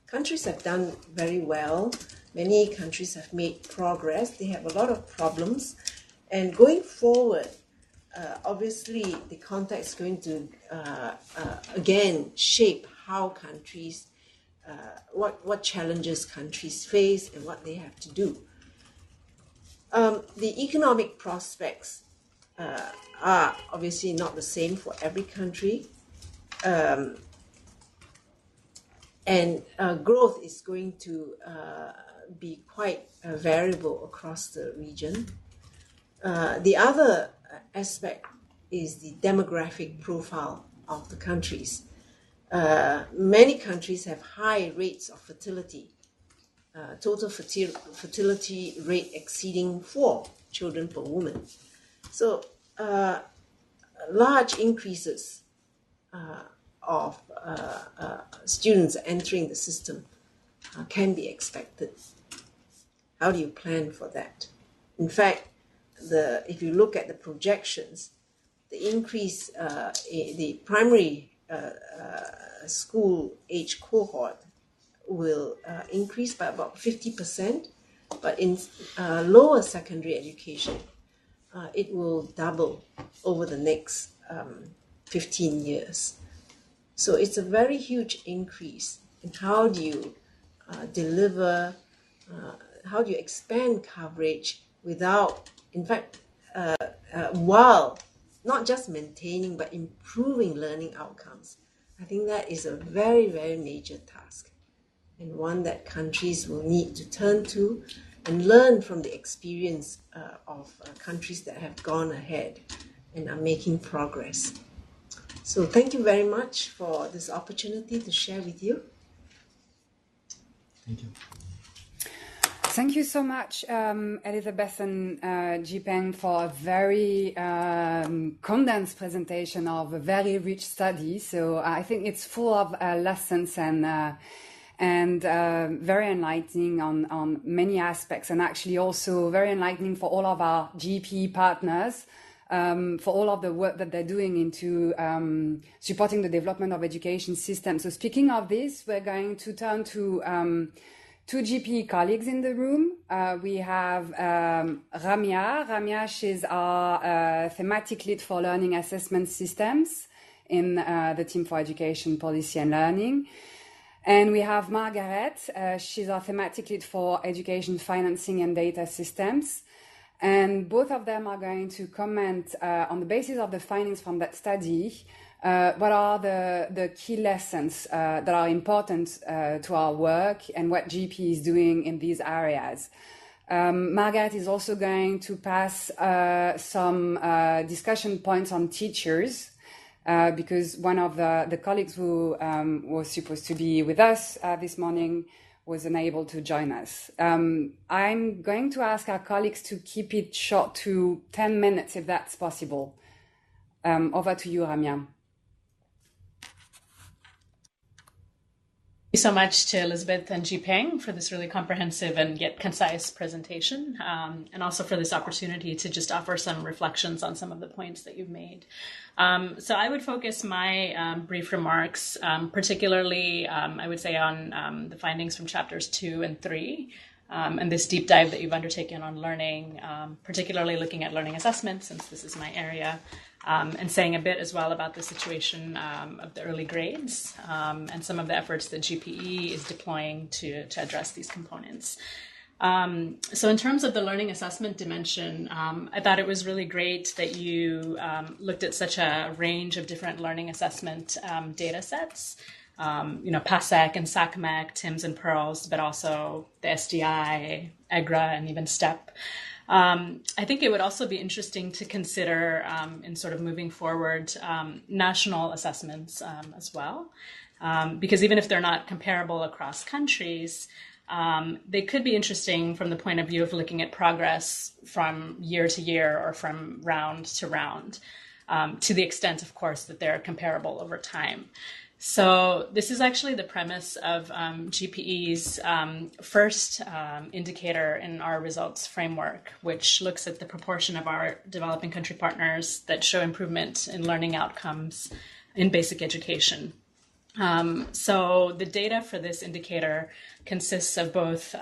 countries have done very well. Many countries have made progress. They have a lot of problems. And going forward, obviously, the context is going to, again, shape how countries, what challenges countries face and what they have to do. The economic prospects are obviously not the same for every country. And growth is going to be quite variable across the region. The other aspect is the demographic profile of the countries. Many countries have high rates of fertility, total fertility rate exceeding 4 children per woman. So large increases of students entering the system can be expected. How do you plan for that? In fact, if you look at the projections, the increase in the primary school age cohort will increase by about 50%, but in lower secondary education, it will double over the next 15 years. So it's a very huge increase. And how do you deliver, how do you expand coverage without, in fact, while not just maintaining but improving learning outcomes? I think that is a very, very major task, and one that countries will need to turn to and learn from the experience of countries that have gone ahead and are making progress. So thank you very much for this opportunity to share with you. Thank you. Thank you so much, Elizabeth and Jipeng, for a very condensed presentation of a very rich study. So I think it's full of lessons and and very enlightening on many aspects, and actually also very enlightening for all of our GPE partners, for all of the work that they're doing into supporting the development of education systems. So speaking of this, we're going to turn to two GPE colleagues in the room. We have Ramya. Ramya, she's our thematic lead for learning assessment systems in the team for education policy and learning. And we have Margaret. She's our thematic lead for education financing and data systems. And both of them are going to comment on the basis of the findings from that study, what are the key lessons that are important to our work and what GP is doing in these areas. Margaret is also going to pass some discussion points on teachers, because one of the colleagues who was supposed to be with us this morning was unable to join us. I'm going to ask our colleagues to keep it short to 10 minutes if that's possible. Over to you, Ramya. Thank you so much to Elizabeth and Jipeng for this really comprehensive and yet concise presentation, and also for this opportunity to just offer some reflections on some of the points that you've made. So I would focus my brief remarks, particularly, I would say, on the findings from chapters 2 and 3, and this deep dive that you've undertaken on learning, particularly looking at learning assessment, since this is my area, and saying a bit as well about the situation of the early grades and some of the efforts that GPE is deploying to address these components. So in terms of the learning assessment dimension, I thought it was really great that you looked at such a range of different learning assessment data sets, PASEC and SACMEC, TIMS and PEARLS, but also the SDI, EGRA, and even STEP. I think it would also be interesting to consider in sort of moving forward national assessments as well, because even if they're not comparable across countries, they could be interesting from the point of view of looking at progress from year to year or from round to round, to the extent, of course, that they're comparable over time. So this is actually the premise of GPE's first indicator in our results framework, which looks at the proportion of our developing country partners that show improvement in learning outcomes in basic education. So the data for this indicator consists of both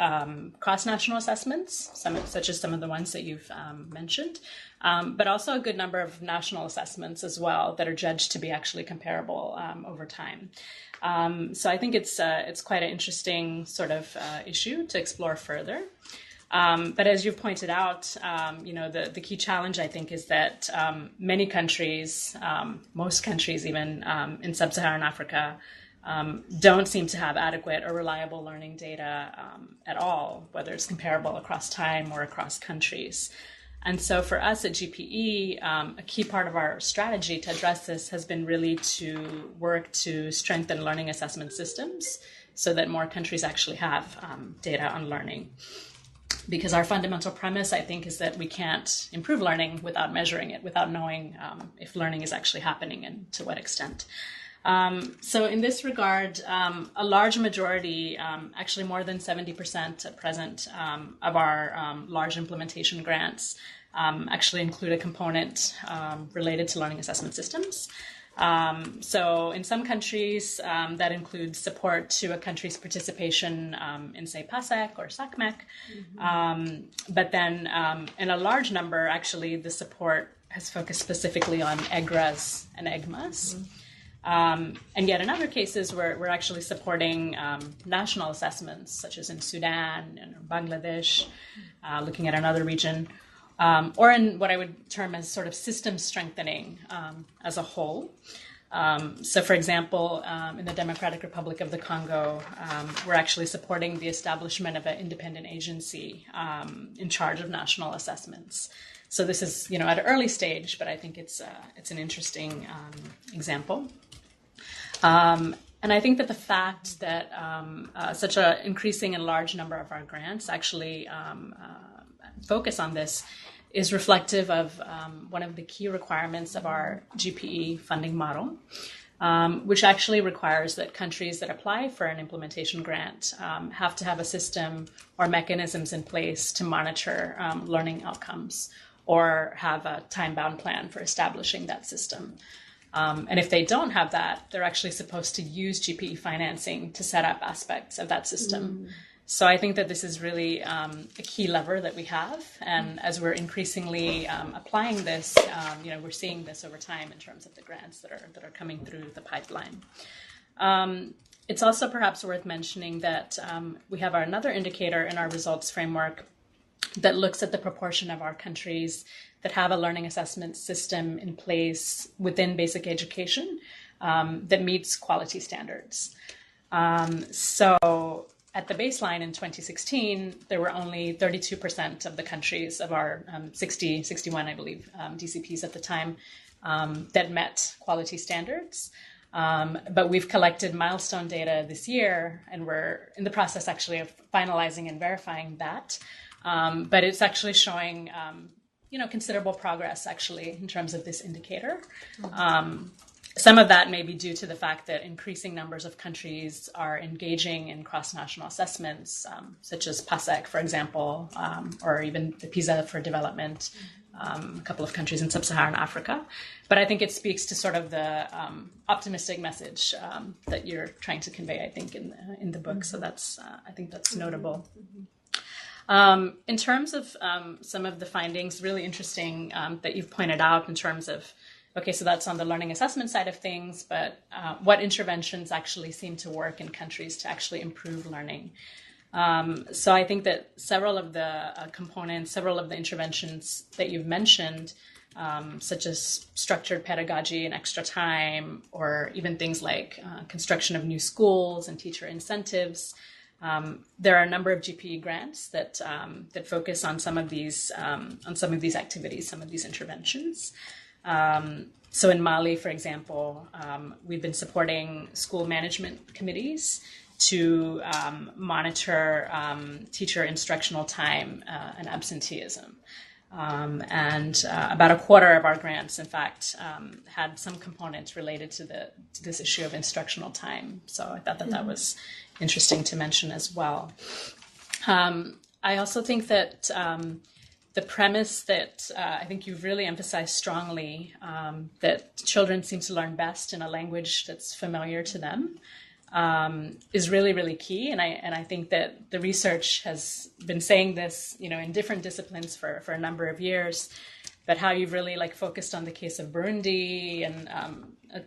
cross-national assessments, such as some of the ones that you've mentioned, but also a good number of national assessments as well that are judged to be actually comparable over time. So I think it's quite an interesting sort of issue to explore further. But as you pointed out, the key challenge, I think, is that many countries, most countries even in Sub-Saharan Africa, don't seem to have adequate or reliable learning data at all, whether it's comparable across time or across countries. And so for us at GPE, a key part of our strategy to address this has been really to work to strengthen learning assessment systems so that more countries actually have data on learning. Because our fundamental premise, I think, is that we can't improve learning without measuring it, without knowing if learning is actually happening and to what extent. So in this regard, a large majority, actually more than 70% at present of our large implementation grants actually include a component related to learning assessment systems. So in some countries, that includes support to a country's participation in, say, PASEC or SACMEC. But then in a large number, actually, the support has focused specifically on EGRAs and EGMAs. And yet in other cases, we're actually supporting national assessments, such as in Sudan and Bangladesh, looking at another region, or in what I would term as sort of system strengthening as a whole. So, for example, in the Democratic Republic of the Congo, we're actually supporting the establishment of an independent agency in charge of national assessments. So this is, at an early stage, but I think it's an interesting example. And I think that the fact that such an increasing and large number of our grants actually focus on this is reflective of one of the key requirements of our GPE funding model, which actually requires that countries that apply for an implementation grant have to have a system or mechanisms in place to monitor learning outcomes or have a time-bound plan for establishing that system. And if they don't have that, they're actually supposed to use GPE financing to set up aspects of that system. So I think that this is really a key lever that we have. And as we're increasingly applying this, we're seeing this over time in terms of the grants that are coming through the pipeline. It's also perhaps worth mentioning that we have another indicator in our results framework that looks at the proportion of our countries that have a learning assessment system in place within basic education that meets quality standards. So at the baseline in 2016, there were only 32% of the countries of our 61, I believe, DCPs at the time that met quality standards. But we've collected milestone data this year, and we're in the process actually of finalizing and verifying that. But it's actually showing, considerable progress actually in terms of this indicator. Some of that may be due to the fact that increasing numbers of countries are engaging in cross-national assessments, such as PASEC, for example, or even the PISA for development, a couple of countries in Sub-Saharan Africa. But I think it speaks to sort of the optimistic message that you're trying to convey, I think, in the book. So I think that's notable. In terms of some of the findings, really interesting that you've pointed out in terms of, okay, so that's on the learning assessment side of things, but what interventions actually seem to work in countries to actually improve learning? So I think that several of the components, several of the interventions that you've mentioned, such as structured pedagogy and extra time, or even things like construction of new schools and teacher incentives, there are a number of GPE grants that focus on some of these activities, some of these interventions. So in Mali, for example, we've been supporting school management committees to monitor teacher instructional time and absenteeism. And about a quarter of our grants, in fact, had some components related to this issue of instructional time. So I thought that was interesting to mention as well. I also think that the premise that I think you've really emphasized strongly, that children seem to learn best in a language that's familiar to them, is really, really key. And I think that the research has been saying this, in different disciplines for a number of years, but how you've really focused on the case of Burundi and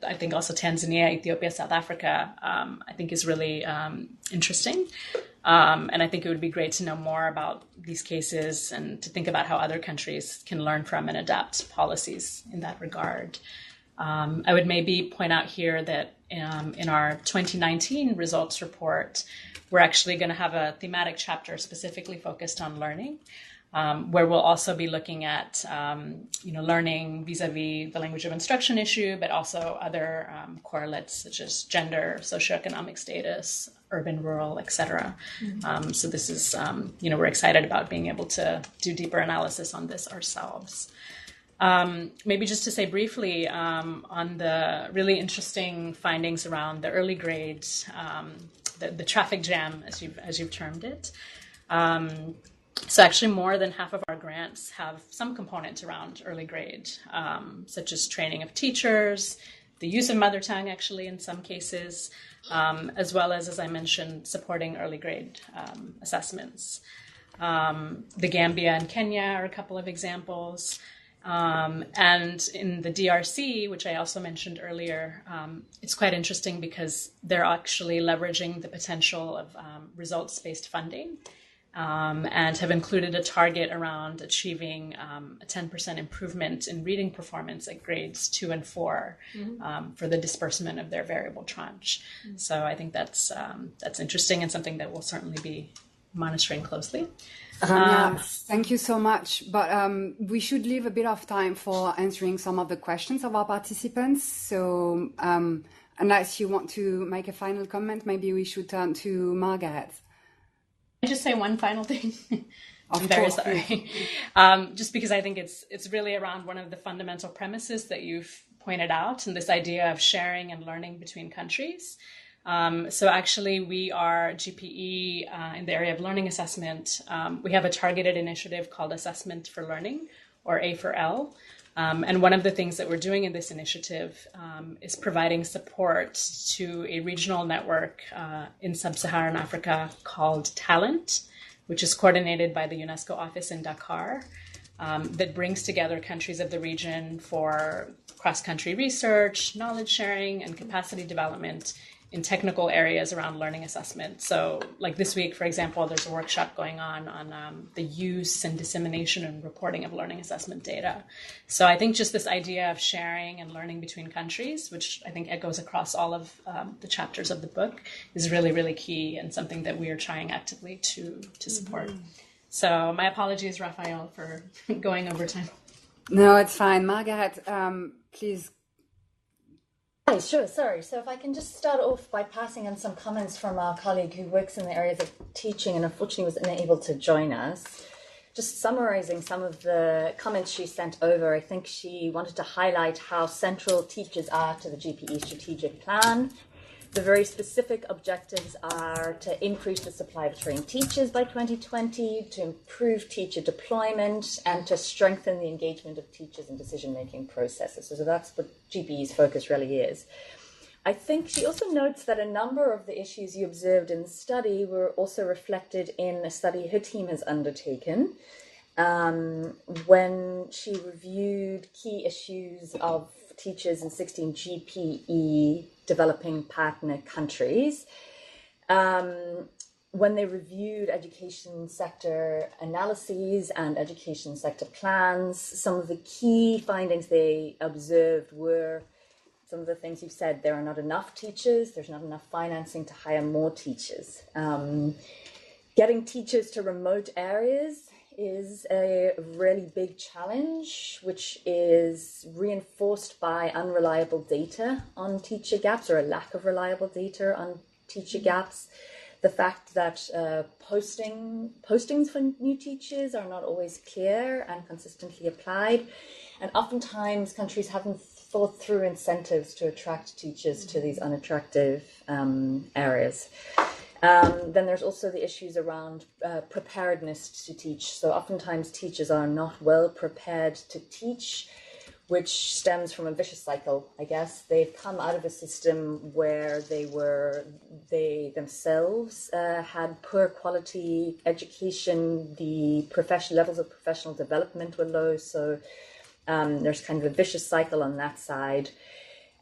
I think also Tanzania, Ethiopia, South Africa, I think is really interesting. And I think it would be great to know more about these cases and to think about how other countries can learn from and adapt policies in that regard. I would maybe point out here that in our 2019 results report, we're actually going to have a thematic chapter specifically focused on learning, where we'll also be looking at, learning vis-a-vis the language of instruction issue, but also other correlates such as gender, socioeconomic status, urban, rural, etc. So this is, we're excited about being able to do deeper analysis on this ourselves. Maybe just to say briefly on the really interesting findings around the early grades, the traffic jam, as you've termed it. So actually more than half of our grants have some component around early grade, such as training of teachers, the use of mother tongue actually in some cases, as well as I mentioned, supporting early grade assessments. The Gambia and Kenya are a couple of examples. And in the DRC, which I also mentioned earlier, it's quite interesting because they're actually leveraging the potential of results-based funding and have included a target around achieving a 10% improvement in reading performance at grades 2 and 4 for the disbursement of their variable tranche. So I think that's interesting and something that we'll certainly be monitoring closely. Thank you so much. But we should leave a bit of time for answering some of the questions of our participants. So unless you want to make a final comment, maybe we should turn to Margaret. Can I just say one final thing? I'm very sorry. Just because I think it's really around one of the fundamental premises that you've pointed out, and this idea of sharing and learning between countries. So actually, we are GPE in the area of learning assessment. We have a targeted initiative called Assessment for Learning, or A4L. And one of the things that we're doing in this initiative is providing support to a regional network in Sub-Saharan Africa called Talent, which is coordinated by the UNESCO office in Dakar, that brings together countries of the region for cross-country research, knowledge sharing, and capacity development in technical areas around learning assessment. So like this week, for example, there's a workshop going on the use and dissemination and reporting of learning assessment data. So I think just this idea of sharing and learning between countries, which I think echoes across all of the chapters of the book, is really, really key and something that we are trying actively to support. So my apologies, Raphael, for going over time. No, it's fine. Margaret, please. Hi, sure, sorry. So if I can just start off by passing on some comments from our colleague who works in the areas of teaching and unfortunately was unable to join us. Just summarizing some of the comments she sent over, I think she wanted to highlight how central teachers are to the GPE strategic plan. The very specific objectives are to increase the supply of trained teachers by 2020, to improve teacher deployment, and to strengthen the engagement of teachers in decision-making processes. So that's what GPE's focus really is. I think she also notes that a number of the issues you observed in the study were also reflected in a study her team has undertaken when she reviewed key issues of teachers in 16 GPE developing partner countries. When they reviewed education sector analyses and education sector plans, some of the key findings they observed were some of the things you've said. There are not enough teachers, there's not enough financing to hire more teachers. Getting teachers to remote areas is a really big challenge, which is reinforced by unreliable data on teacher gaps, or a lack of reliable data on teacher gaps. The fact that postings for new teachers are not always clear and consistently applied. And oftentimes countries haven't thought through incentives to attract teachers to these unattractive areas. Then there's also the issues around preparedness to teach. So oftentimes teachers are not well prepared to teach, which stems from a vicious cycle, I guess. They've come out of a system where they themselves had poor quality education, the levels of professional development were low, so there's kind of a vicious cycle on that side.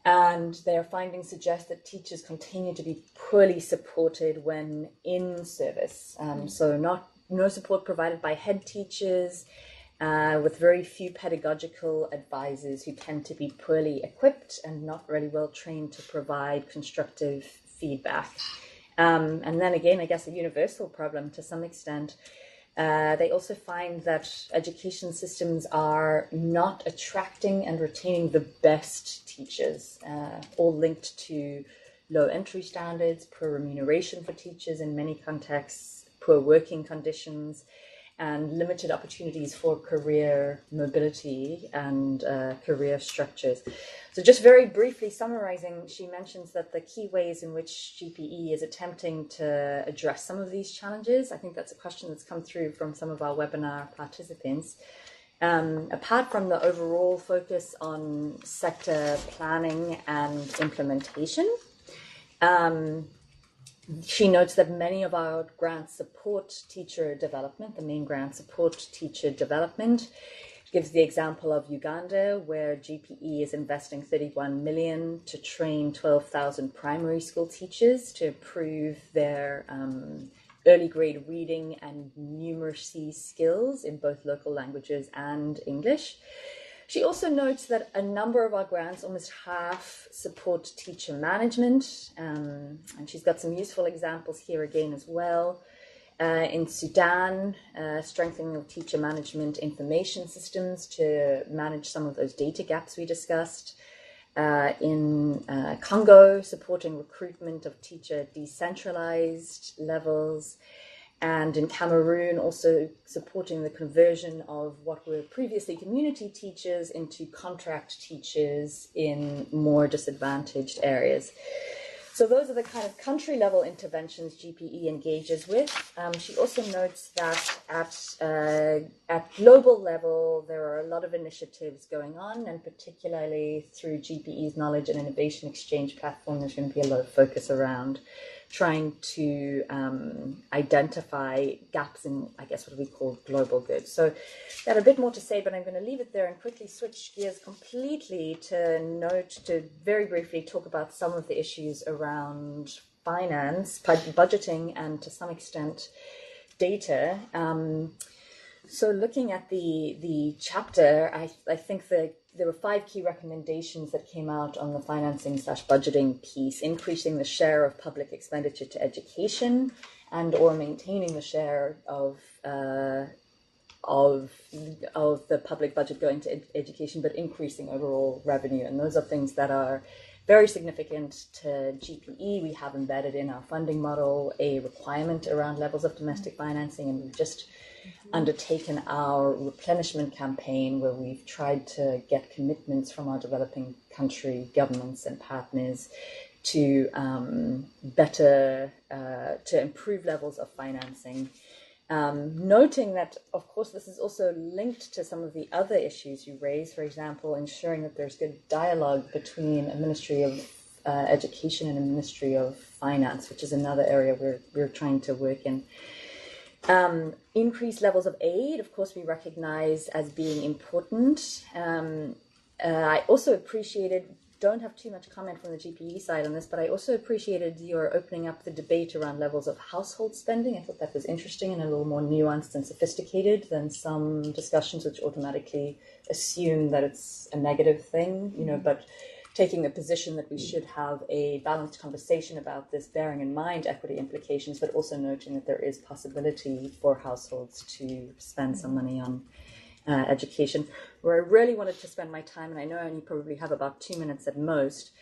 And their findings suggest that teachers continue to be poorly supported when in service. So no support provided by head teachers, with very few pedagogical advisors who tend to be poorly equipped and not really well trained to provide constructive feedback. And then again, I guess a universal problem to some extent. They also find that education systems are not attracting and retaining the best teachers, all linked to low entry standards, poor remuneration for teachers in many contexts, poor working conditions, and limited opportunities for career mobility and career structures. So just very briefly summarizing, she mentions that the key ways in which GPE is attempting to address some of these challenges, I think that's a question that's come through from some of our webinar participants. Apart from the overall focus on sector planning and implementation, she notes that many of our grants support teacher development. The main grants support teacher development. She gives the example of Uganda, where GPE is investing 31 million to train 12,000 primary school teachers to improve their early grade reading and numeracy skills in both local languages and English. She also notes that a number of our grants, almost half, support teacher management, and she's got some useful examples here again as well. In Sudan, strengthening of teacher management information systems to manage some of those data gaps we discussed. In Congo, supporting recruitment of teacher decentralized levels. and in Cameroon, also supporting the conversion of what were previously community teachers into contract teachers in more disadvantaged areas. So those are the kind of country level interventions GPE engages with. She also notes that at global level, there are a lot of initiatives going on, and particularly through GPE's Knowledge and Innovation Exchange platform, there's going to be a lot of focus around trying to identify gaps in, I guess, what we call global good. So got a bit more to say, but I'm going to leave it there and quickly switch gears completely to very briefly talk about some of the issues around finance, budgeting, and to some extent data. So looking at the chapter, I think that there were 5 key recommendations that came out on the financing/budgeting piece: increasing the share of public expenditure to education, and or maintaining the share of the public budget going to education, but increasing overall revenue. And those are things that are very significant to GPE. We have embedded in our funding model a requirement around levels of domestic financing, and we've just undertaken our replenishment campaign where we've tried to get commitments from our developing country governments and partners to to improve levels of financing. Noting that, of course, this is also linked to some of the other issues you raised, for example, ensuring that there's good dialogue between a Ministry of Education and a Ministry of Finance, which is another area we're trying to work in. Increased levels of aid, of course, we recognize as being important. I also don't have too much comment from the GPE side on this, but I also appreciated your opening up the debate around levels of household spending. I thought that was interesting and a little more nuanced and sophisticated than some discussions which automatically assume that it's a negative thing, but taking the position that we should have a balanced conversation about this, bearing in mind equity implications, but also noting that there is possibility for households to spend some money on education. Where I really wanted to spend my time, and I know I only probably have about 2 minutes at most,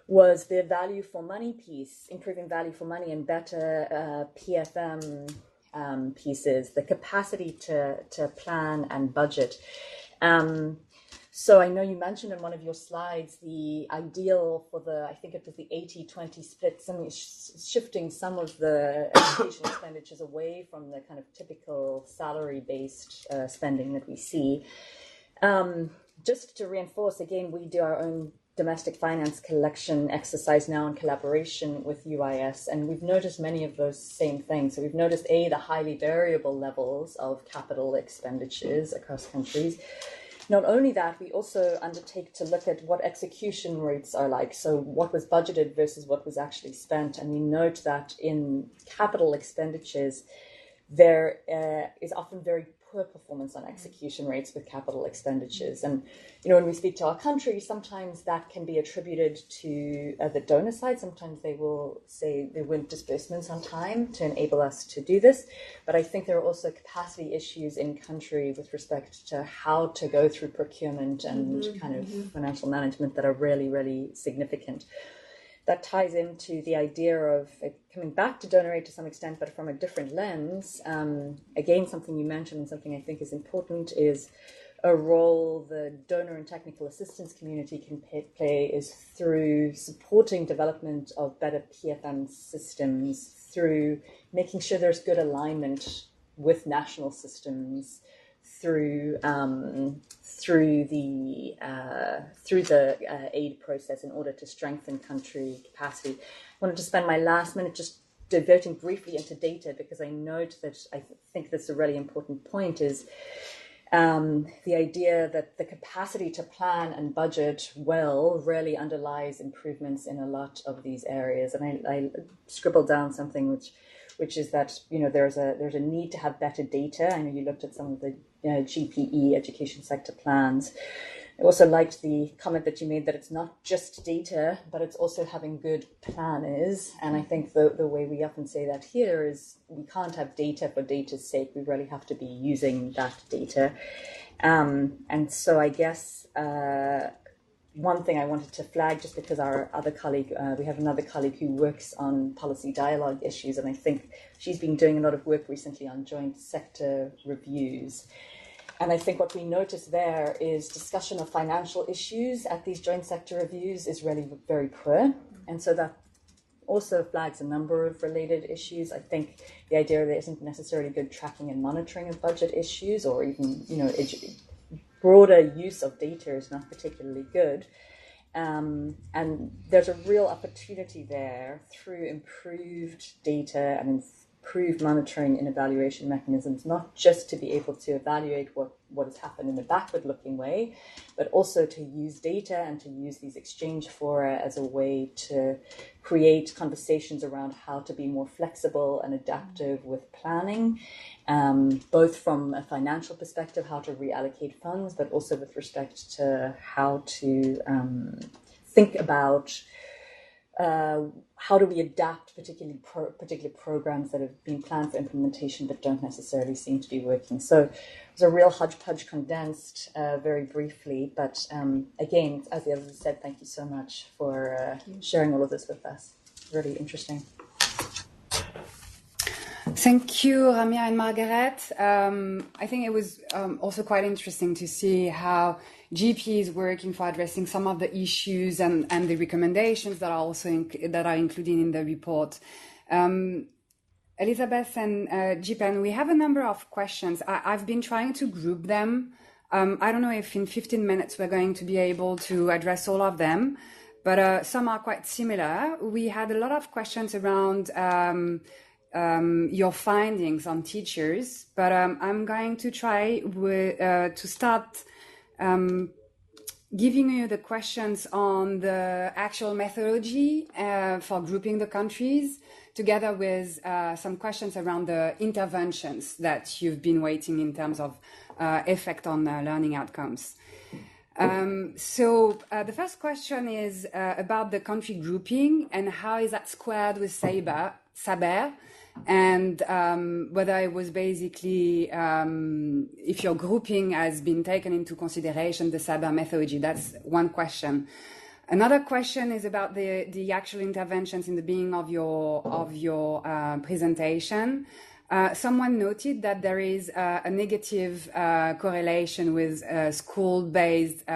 was the value for money piece, improving value for money and better PFM pieces, the capacity to plan and budget. So I know you mentioned in one of your slides the ideal for I think it was the 80-20 split, shifting some of the education expenditures away from the kind of typical salary-based spending that we see. Just to reinforce, again, we do our own domestic finance collection exercise now in collaboration with UIS, and we've noticed many of those same things. So we've noticed, the highly variable levels of capital expenditures across countries. Not only that, we also undertake to look at what execution rates are like, so what was budgeted versus what was actually spent. And we note that in capital expenditures, there is often very poor performance on execution rates with capital expenditures. And, when we speak to our country, sometimes that can be attributed to the donor side. Sometimes they will say they weren't disbursements on time to enable us to do this. But I think there are also capacity issues in country with respect to how to go through procurement and kind of financial management that are really, really significant. That ties into the idea of coming back to donor aid to some extent, but from a different lens. Again, something you mentioned and something I think is important is a role the donor and technical assistance community can play is through supporting development of better PFM systems, through making sure there's good alignment with national systems, through the aid process in order to strengthen country capacity. I wanted to spend my last minute just diverting briefly into data, because I note that I think that's a really important point is the idea that the capacity to plan and budget well really underlies improvements in a lot of these areas. And I scribbled down something which is that there's a need to have better data. I know you looked at some of the GPE education sector plans. I also liked the comment that you made that it's not just data, but it's also having good planners. And I think the way we often say that here is we can't have data for data's sake. We really have to be using that data. And so I guess, one thing I wanted to flag, just because our other colleague, we have another colleague who works on policy dialogue issues, and I think she's been doing a lot of work recently on joint sector reviews. And I think what we notice there is discussion of financial issues at these joint sector reviews is really very poor. And so that also flags a number of related issues. I think the idea there isn't necessarily good tracking and monitoring of budget issues, or even, broader use of data is not particularly good. And there's a real opportunity there through improved data and improved monitoring and evaluation mechanisms, not just to be able to evaluate what has happened in a backward-looking way, but also to use data and to use these exchange fora as a way to create conversations around how to be more flexible and adaptive with planning, both from a financial perspective, how to reallocate funds, but also with respect to how to think about how do we adapt particular programs that have been planned for implementation but don't necessarily seem to be working. So it's a real hodgepodge condensed very briefly. But again, as the others said, thank you so much for sharing all of this with us. Really interesting. Thank you, Ramia and Margaret. I think it was also quite interesting to see how GP is working for addressing some of the issues and the recommendations that are also that are included in the report. Elizabeth and Jipan, we have a number of questions. I've been trying to group them. I don't know if in 15 minutes we're going to be able to address all of them, but some are quite similar. We had a lot of questions around your findings on teachers, but I'm going to try to start giving you the questions on the actual methodology for grouping the countries, together with some questions around the interventions that you've been waiting in terms of effect on learning outcomes. So the first question is about the country grouping and how is that squared with SABER, and whether it was basically, if your grouping has been taken into consideration, the SABER methodology. That's one question. Another question is about the actual interventions in the beginning of your presentation. Someone noted that there is a negative correlation with school-based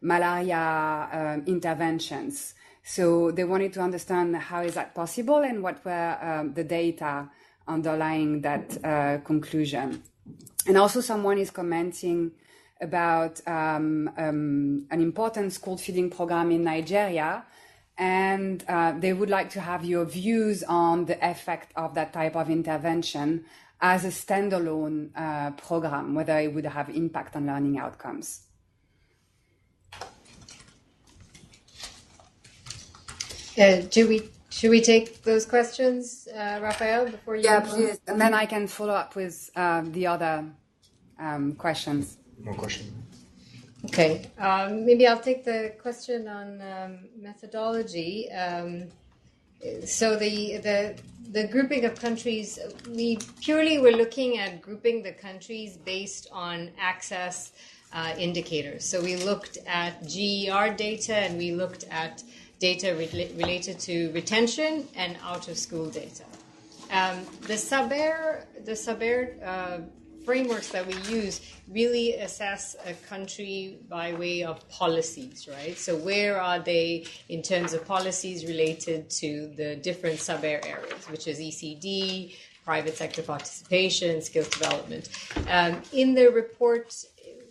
malaria interventions. So they wanted to understand how is that possible and what were the data underlying that conclusion. And also someone is commenting about an important school feeding program in Nigeria, and they would like to have your views on the effect of that type of intervention as a standalone program, whether it would have impact on learning outcomes. Should we take those questions, Raphael, before you? Yeah, please. And then I can follow up with the other questions. More questions. Okay, maybe I'll take the question on methodology. So the grouping of countries, we purely were looking at grouping the countries based on access indicators. So we looked at GER data and we looked at data related to retention and out-of-school data. The SABER frameworks that we use really assess a country by way of policies, right? So where are they in terms of policies related to the different SABER areas, which is ECD, private sector participation, skills development. In the report,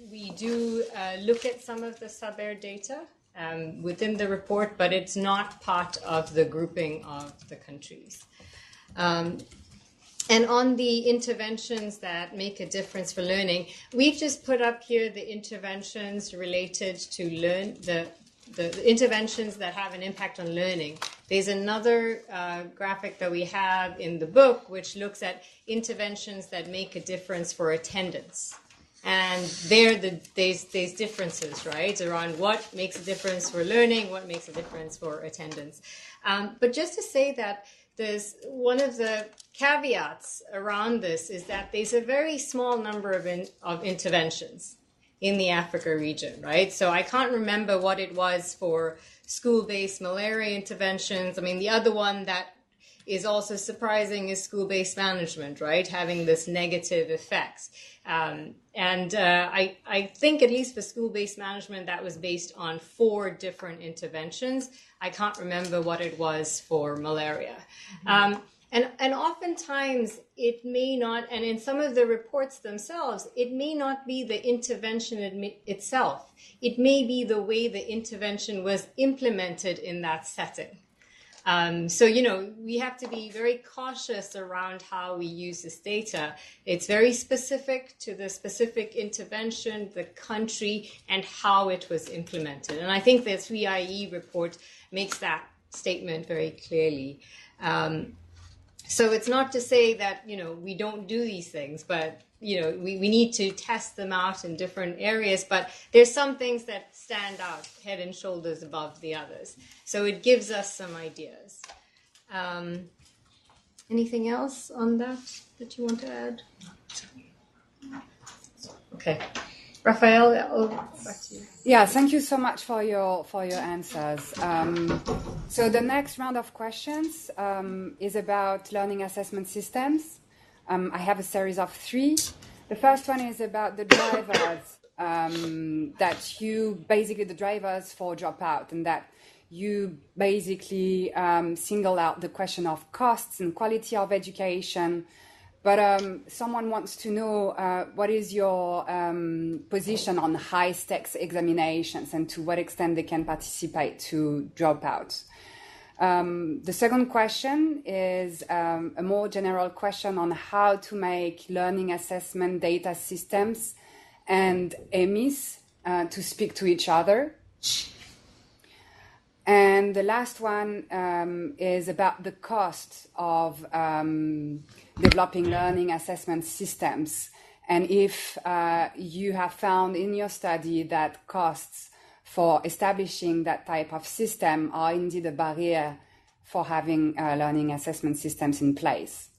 we do look at some of the SABER data within the report, but it's not part of the grouping of the countries. And on the interventions that make a difference for learning, we've just put up here the interventions related to the interventions that have an impact on learning. There's another graphic that we have in the book which looks at interventions that make a difference for attendance. And there's differences, right, around what makes a difference for learning, what makes a difference for attendance. But just to say that there's one of the caveats around this is that there's a very small number of interventions. in the Africa region, right? So I can't remember what it was for school-based malaria interventions. I mean, the other one that is also surprising is school-based management, right? Having this negative effects. I think at least for school-based management, that was based on 4 different interventions. I can't remember what it was for malaria. And oftentimes it may not, and in some of the reports themselves, it may not be the intervention itself. It may be the way the intervention was implemented in that setting. So, we have to be very cautious around how we use this data. It's very specific to the specific intervention, the country, and how it was implemented. And I think the 3IE report makes that statement very clearly. So it's not to say that, we don't do these things, but, we need to test them out in different areas. But there's some things that stand out head and shoulders above the others. So it gives us some ideas. Anything else on that you want to add? Okay. Raphael, back to you. Yeah, thank you so much for your answers. So the next round of questions is about learning assessment systems. I have a series of 3. The first one is about the drivers the drivers for dropout, and that you basically single out the question of costs and quality of education. But someone wants to know what is your position on high-stakes examinations and to what extent they can participate to dropouts. The second question is a more general question on how to make learning assessment data systems and EMIs to speak to each other. And the last one is about the cost of developing learning assessment systems, and if you have found in your study that costs for establishing that type of system are indeed a barrier for having learning assessment systems in place.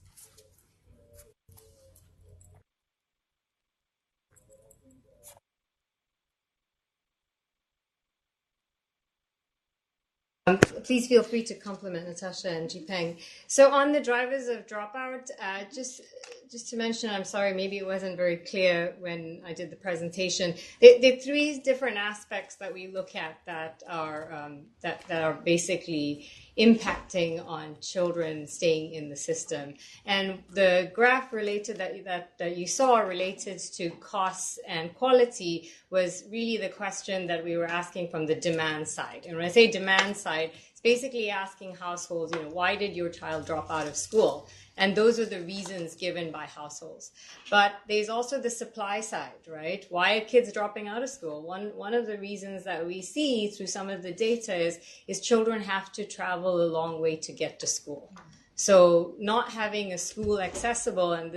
Please feel free to compliment Natasha and Jipeng. So on the drivers of dropout, just to mention, I'm sorry, maybe it wasn't very clear when I did the presentation. There are 3 different aspects that we look at that are basically impacting on children staying in the system. And the graph related that you saw related to costs and quality was really the question that we were asking from the demand side. And when I say demand side, it's basically asking households, why did your child drop out of school? And those are the reasons given by households. But there's also the supply side, right? Why are kids dropping out of school? One of the reasons that we see through some of the data is children have to travel a long way to get to school. So not having a school accessible, and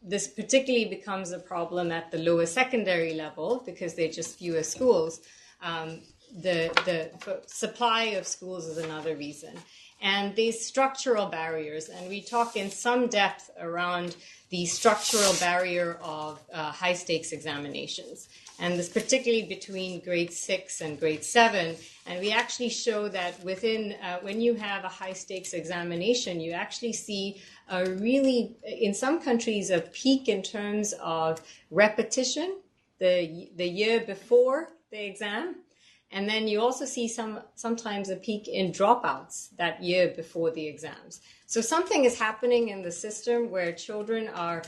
this particularly becomes a problem at the lower secondary level because there are just fewer schools. The supply of schools is another reason. And these structural barriers, and we talk in some depth around the structural barrier of high-stakes examinations, and this particularly between grade 6 and grade 7. And we actually show that within, when you have a high-stakes examination, you actually see a really, in some countries, a peak in terms of repetition the year before the exam. And then you also see sometimes a peak in dropouts that year before the exams. So something is happening in the system where children are,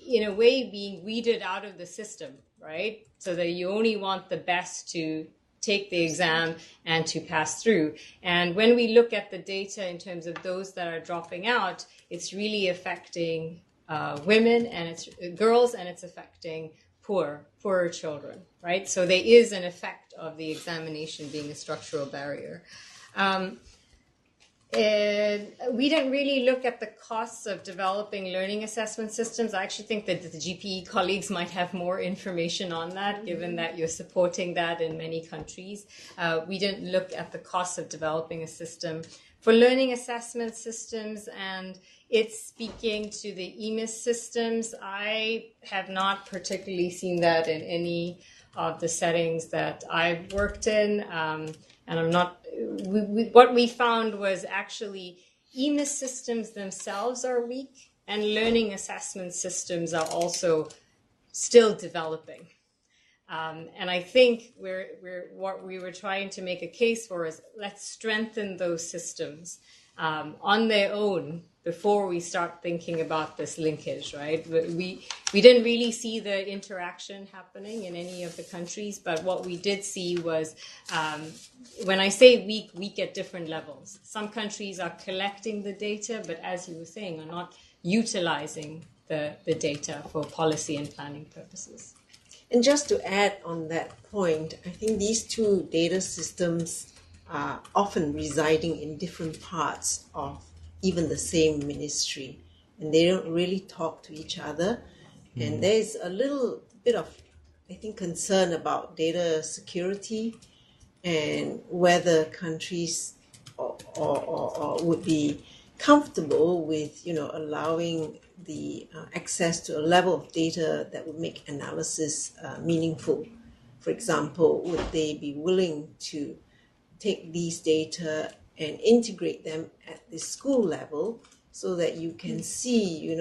in a way, being weeded out of the system, right? So that you only want the best to take the exam and to pass through. And when we look at the data in terms of those that are dropping out, it's really affecting women and it's girls, and it's affecting poorer children, right? So there is an effect of the examination being a structural barrier. And we didn't really look at the costs of developing learning assessment systems. I actually think that the GPE colleagues might have more information on that, given that you're supporting that in many countries. We didn't look at the costs of developing a system for learning assessment systems, and it's speaking to the EMIS systems. I have not particularly seen that in any of the settings that I've worked in. And I'm not, what we found was actually EMIS systems themselves are weak, and learning assessment systems are also still developing. And I think what we were trying to make a case for is let's strengthen those systems on their own before we start thinking about this linkage, right? We didn't really see the interaction happening in any of the countries, but what we did see was, when I say weak at different levels. Some countries are collecting the data, but as you were saying, are not utilizing the data for policy and planning purposes. And just to add on that point, I think these two data systems are often residing in different parts of even the same ministry, and they don't really talk to each other. And there's a little bit of, I think, concern about data security and whether countries or would be comfortable with, allowing the access to a level of data that would make analysis meaningful. For example, would they be willing to take these data and integrate them at the school level so that you can see,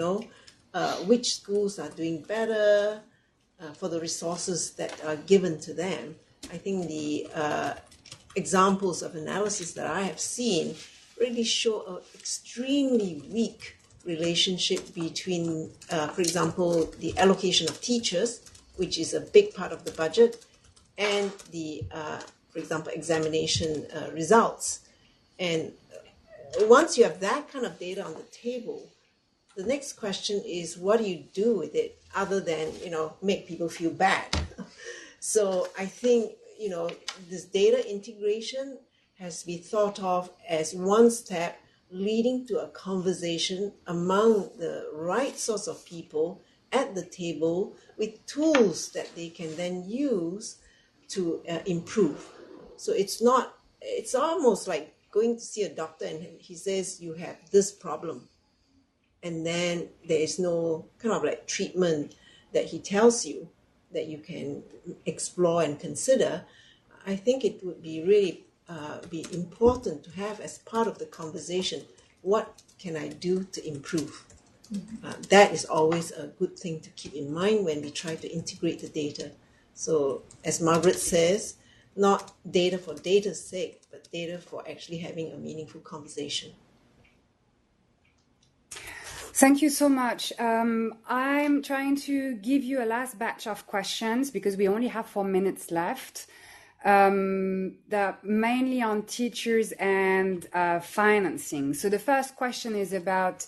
which schools are doing better for the resources that are given to them? I think the examples of analysis that I have seen really show an extremely weak relationship between, for example, the allocation of teachers, which is a big part of the budget, and the, for example, examination results. And once you have that kind of data on the table, the next question is, what do you do with it other than, make people feel bad? So I think, this data integration has to be thought of as one step leading to a conversation among the right sorts of people at the table with tools that they can then use to improve. So it's almost like going to see a doctor and he says you have this problem, and then there is no kind of like treatment that he tells you that you can explore and consider. I think it would be really be important to have as part of the conversation, what can I do to improve? That is always a good thing to keep in mind when we try to integrate the data. So as Margaret says, not data for data's sake, but data for actually having a meaningful conversation. Thank you so much. I'm trying to give you a last batch of questions because we only have 4 minutes left. They're mainly on teachers and financing. So the first question is about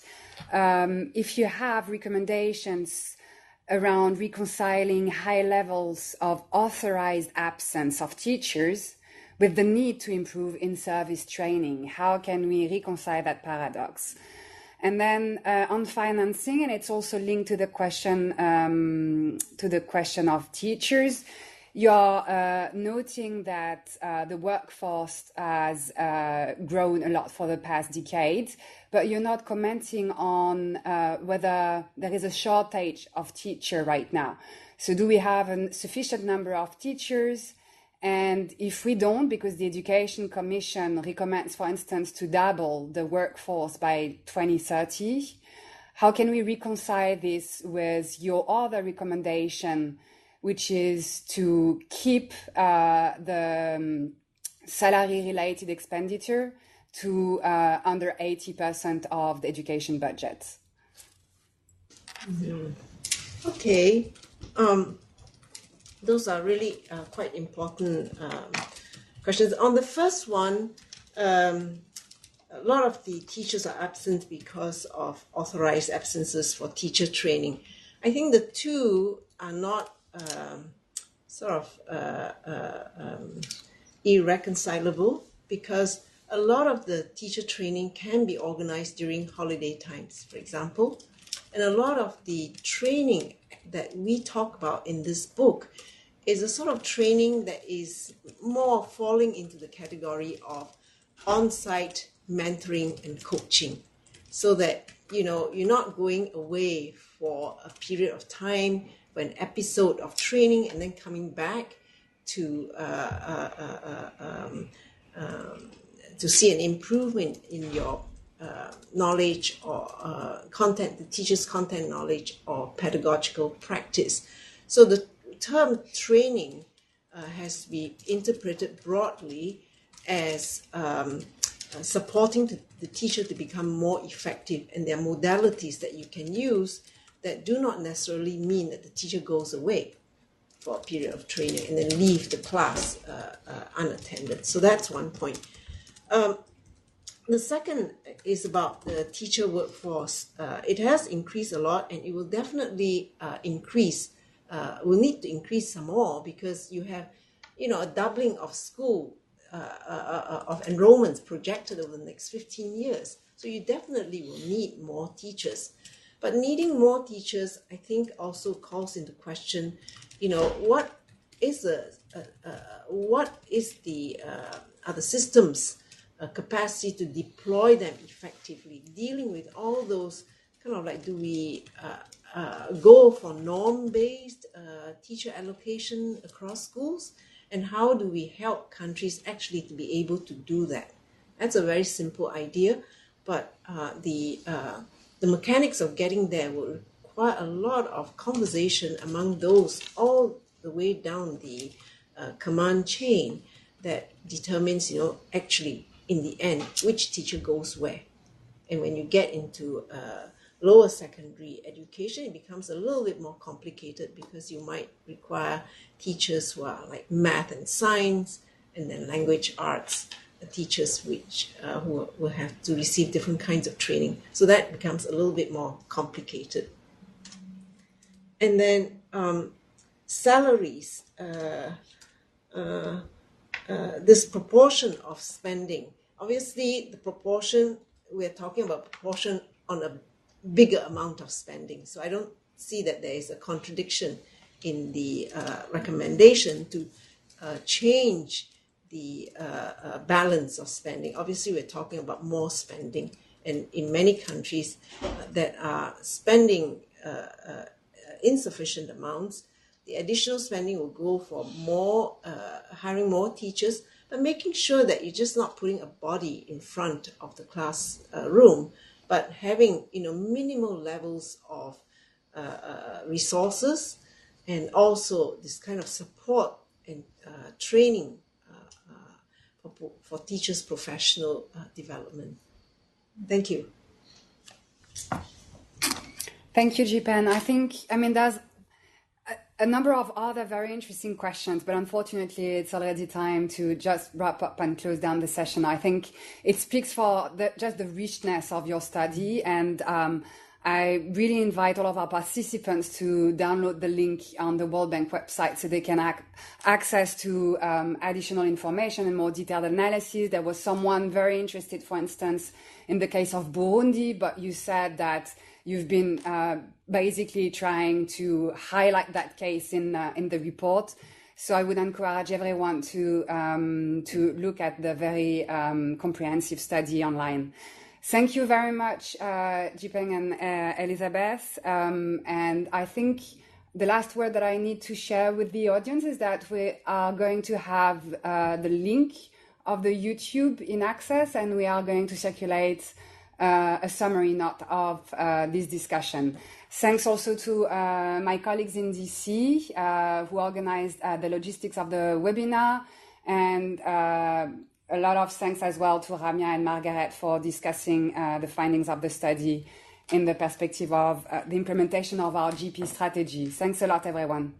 if you have recommendations around reconciling high levels of authorized absence of teachers with the need to improve in-service training. How can we reconcile that paradox? And then on financing, and it's also linked to the question of teachers, you're noting that the workforce has grown a lot for the past decade, but you're not commenting on whether there is a shortage of teachers right now. So do we have a sufficient number of teachers? And if we don't, because the Education Commission recommends, for instance, to double the workforce by 2030, how can we reconcile this with your other recommendation, which is to keep the salary-related expenditure to under 80% of the education budget? Okay. Those are really quite important questions. On the first one, a lot of the teachers are absent because of authorized absences for teacher training. I think the two are not irreconcilable, because a lot of the teacher training can be organized during holiday times, for example. And a lot of the training that we talk about in this book is a sort of training that is more falling into the category of on-site mentoring and coaching, so that you're not going away for a period of time, for an episode of training, and then coming back to see an improvement in your knowledge or content, the teacher's content knowledge or pedagogical practice. So the term training has to be interpreted broadly as supporting the teacher to become more effective, and there are modalities that you can use that do not necessarily mean that the teacher goes away for a period of training and then leave the class unattended. So that's one point. The second is about the teacher workforce. It has increased a lot, and it will definitely increase. Will need to increase some more, because you have, a doubling of school of enrollments projected over the next 15 years. So you definitely will need more teachers. But needing more teachers, I think, also calls into question, what is the other systems capacity to deploy them effectively, dealing with all those kind of like, do we go for norm-based teacher allocation across schools, and how do we help countries actually to be able to do that? That's a very simple idea, but the mechanics of getting there will require a lot of conversation among those all the way down the command chain that determines, actually in the end, which teacher goes where. And when you get into lower secondary education, it becomes a little bit more complicated, because you might require teachers who are like math and science, and then language arts, teachers which who will have to receive different kinds of training. So that becomes a little bit more complicated. And then salaries, this proportion of spending. Obviously, the proportion, we're talking about proportion on a bigger amount of spending. So I don't see that there is a contradiction in the recommendation to change the balance of spending. Obviously, we're talking about more spending, and in many countries that are spending insufficient amounts, the additional spending will go for more, hiring more teachers, but making sure that you're just not putting a body in front of the class room, but having minimal levels of resources, and also this kind of support and training for teachers' professional development. Thank you. Thank you, Jipen. There's a number of other very interesting questions, but unfortunately it's already time to just wrap up and close down the session. I think it speaks for just the richness of your study, and I really invite all of our participants to download the link on the World Bank website so they can access to additional information and more detailed analysis. There was someone very interested, for instance, in the case of Burundi, but you said that you've been basically trying to highlight that case in the report. So I would encourage everyone to look at the very comprehensive study online. Thank you very much, Jipeng and Elizabeth. And I think the last word that I need to share with the audience is that we are going to have the link of the YouTube in Access, and we are going to circulate a summary note of this discussion. Thanks also to my colleagues in DC who organized the logistics of the webinar, and a lot of thanks as well to Ramya and Margaret for discussing the findings of the study in the perspective of the implementation of our GP strategy. Thanks a lot, everyone.